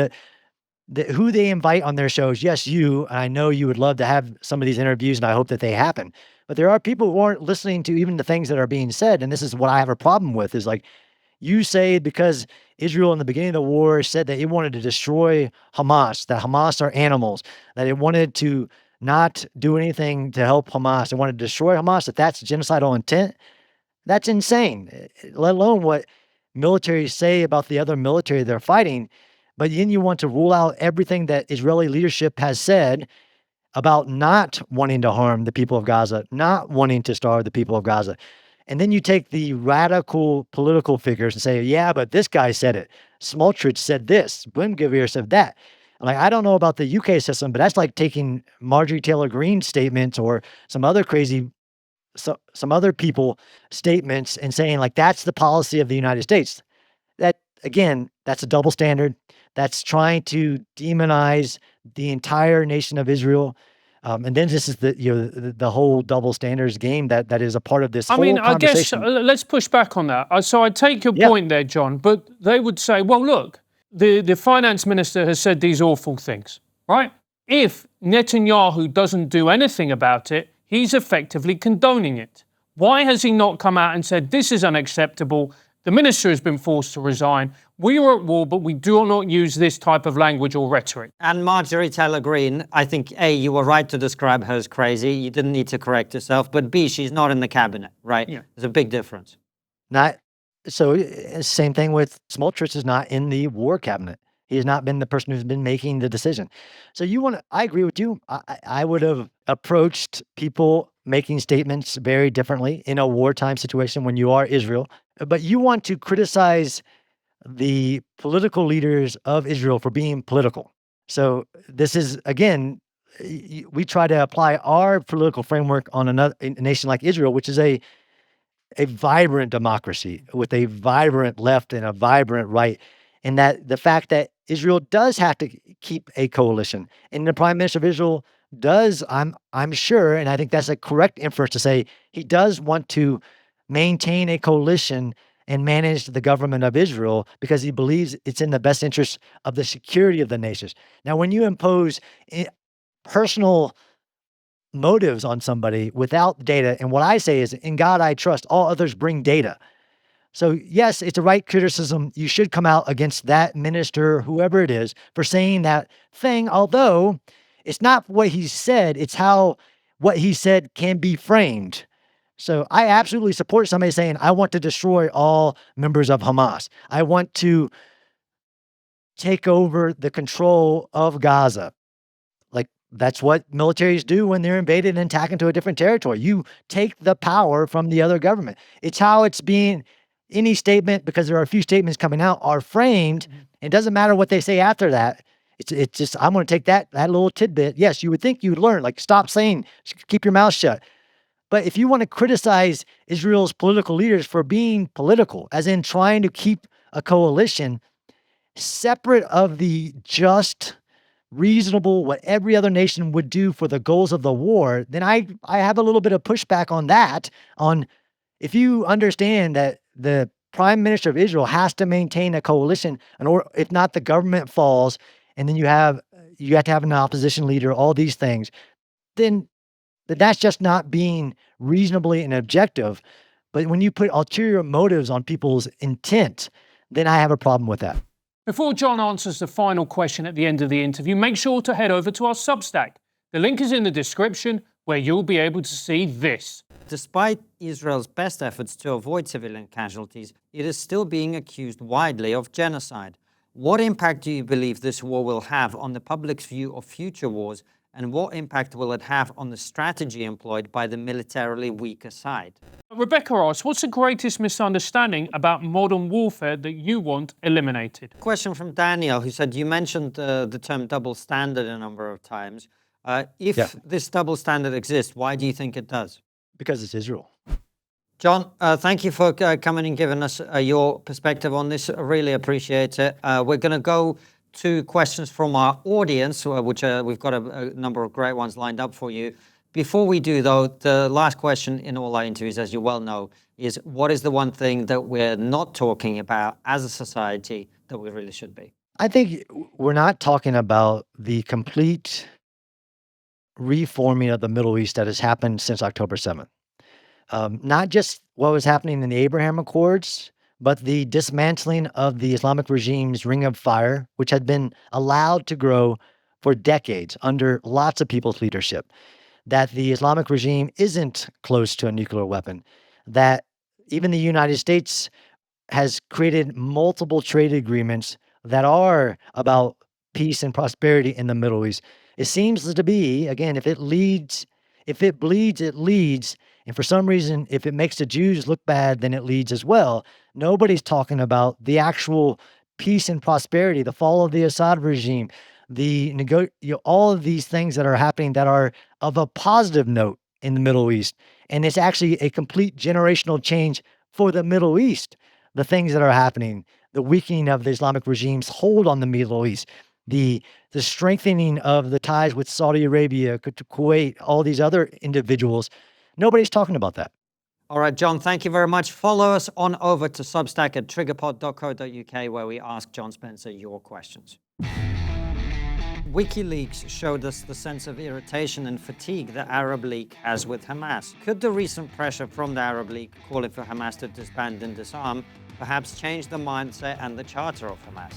Who they invite on their shows. Yes, you, and I know you would love to have some of these interviews, and I hope that they happen. But there are people who aren't listening to even the things that are being said. And this is what I have a problem with is like, you say because Israel in the beginning of the war said that it wanted to destroy Hamas, that Hamas are animals, that it wanted to not do anything to help Hamas. It wanted to destroy Hamas, that that's genocidal intent. That's insane, let alone what militaries say about the other military they're fighting. But then you want to rule out everything that Israeli leadership has said about not wanting to harm the people of Gaza, not wanting to starve the people of Gaza. And then you take the radical political figures and say, yeah, but this guy said it. Smotrich said this. Blimgevir said that. Like, I don't know about the UK system, but that's like taking Marjorie Taylor Greene's statements or some other some other people statements and saying like, that's the policy of the United States. That, again, that's a double standard. That's trying to demonize the entire nation of Israel. And then this is the whole double standards game that is a part of this whole conversation. I guess let's push back on that. So I take your point there, John, but they would say, well, look, the finance minister has said these awful things, right? If Netanyahu doesn't do anything about it, he's effectively condoning it. Why has he not come out and said, this is unacceptable? The minister has been forced to resign. We are at war, but we do not use this type of language or rhetoric. And Marjorie Taylor Greene, I think, A, you were right to describe her as crazy. You didn't need to correct yourself. But B, she's not in the cabinet, right? Yeah. There's a big difference. Same thing with Smotrich is not in the war cabinet. He has not been the person who's been making the decision. So I agree with you. I would have approached people making statements very differently in a wartime situation when you are Israel. But you want to criticize the political leaders of Israel for being political. So this is, again, we try to apply our political framework on a nation like Israel, which is a vibrant democracy with a vibrant left and a vibrant right. And that the fact that Israel does have to keep a coalition, and the prime minister of Israel does, I'm sure, and I think that's a correct inference to say he does want to maintain a coalition and manage the government of Israel because he believes it's in the best interest of the security of the nations. Now, when you impose personal motives on somebody without data, and what I say is, in God I trust, all others bring data. So yes, it's a right criticism. You should come out against that minister, whoever it is, for saying that thing, although it's not what he said, it's how what he said can be framed. So I absolutely support somebody saying, I want to destroy all members of Hamas. I want to take over the control of Gaza. Like, that's what militaries do when they're invaded and attack into a different territory. You take the power from the other government. It's how it's being, any statement, because there are a few statements coming out, are framed. It doesn't matter what they say after that. It's just, I'm going to take that little tidbit. Yes, you would think you'd learn, like, stop saying, keep your mouth shut. But if you want to criticize Israel's political leaders for being political, as in trying to keep a coalition separate of the just, reasonable, what every other nation would do for the goals of the war, then I have a little bit of pushback on that. On if you understand that the prime minister of Israel has to maintain a coalition, or if not, the government falls, and then you have to have an opposition leader, all these things, then that's just not being reasonably and objective. But when you put ulterior motives on people's intent, then I have a problem with that. Before John answers the final question at the end of the interview, make sure to head over to our Substack. The link is in the description, where you'll be able to see this. Despite Israel's best efforts to avoid civilian casualties, it is still being accused widely of genocide. What impact do you believe this war will have on the public's view of future wars, and what impact will it have on the strategy employed by the militarily weaker side? Rebecca asks, what's the greatest misunderstanding about modern warfare that you want eliminated? Question from Daniel, who said, you mentioned the term double standard a number of times. If this double standard exists, why do you think it does? Because it's Israel. John, thank you for coming and giving us your perspective on this. I really appreciate it. We're going to go to questions from our audience, which we've got a number of great ones lined up for you. Before we do, though, the last question in all our interviews, as you well know, is what is the one thing that we're not talking about as a society that we really should be? I think we're not talking about the complete reforming of the Middle East that has happened since October 7th. Not just what was happening in the Abraham Accords, but the dismantling of the Islamic regime's Ring of Fire, which had been allowed to grow for decades under lots of people's leadership, that the Islamic regime isn't close to a nuclear weapon, that even the United States has created multiple trade agreements that are about peace and prosperity in the Middle East. It seems to be, again, if it bleeds, it leads. And for some reason, if it makes the Jews look bad, then it leads as well. Nobody's talking about the actual peace and prosperity, the fall of the Assad regime, all of these things that are happening that are of a positive note in the Middle East. And it's actually a complete generational change for the Middle East. The things that are happening, the weakening of the Islamic regime's hold on the Middle East, the strengthening of the ties with Saudi Arabia, Kuwait, all these other individuals. Nobody's talking about that. All right, John, thank you very much. Follow us on over to Substack at triggerpod.co.uk, where we ask John Spencer your questions. WikiLeaks showed us the sense of irritation and fatigue the Arab League has with Hamas. Could the recent pressure from the Arab League calling for Hamas to disband and disarm perhaps change the mindset and the charter of Hamas?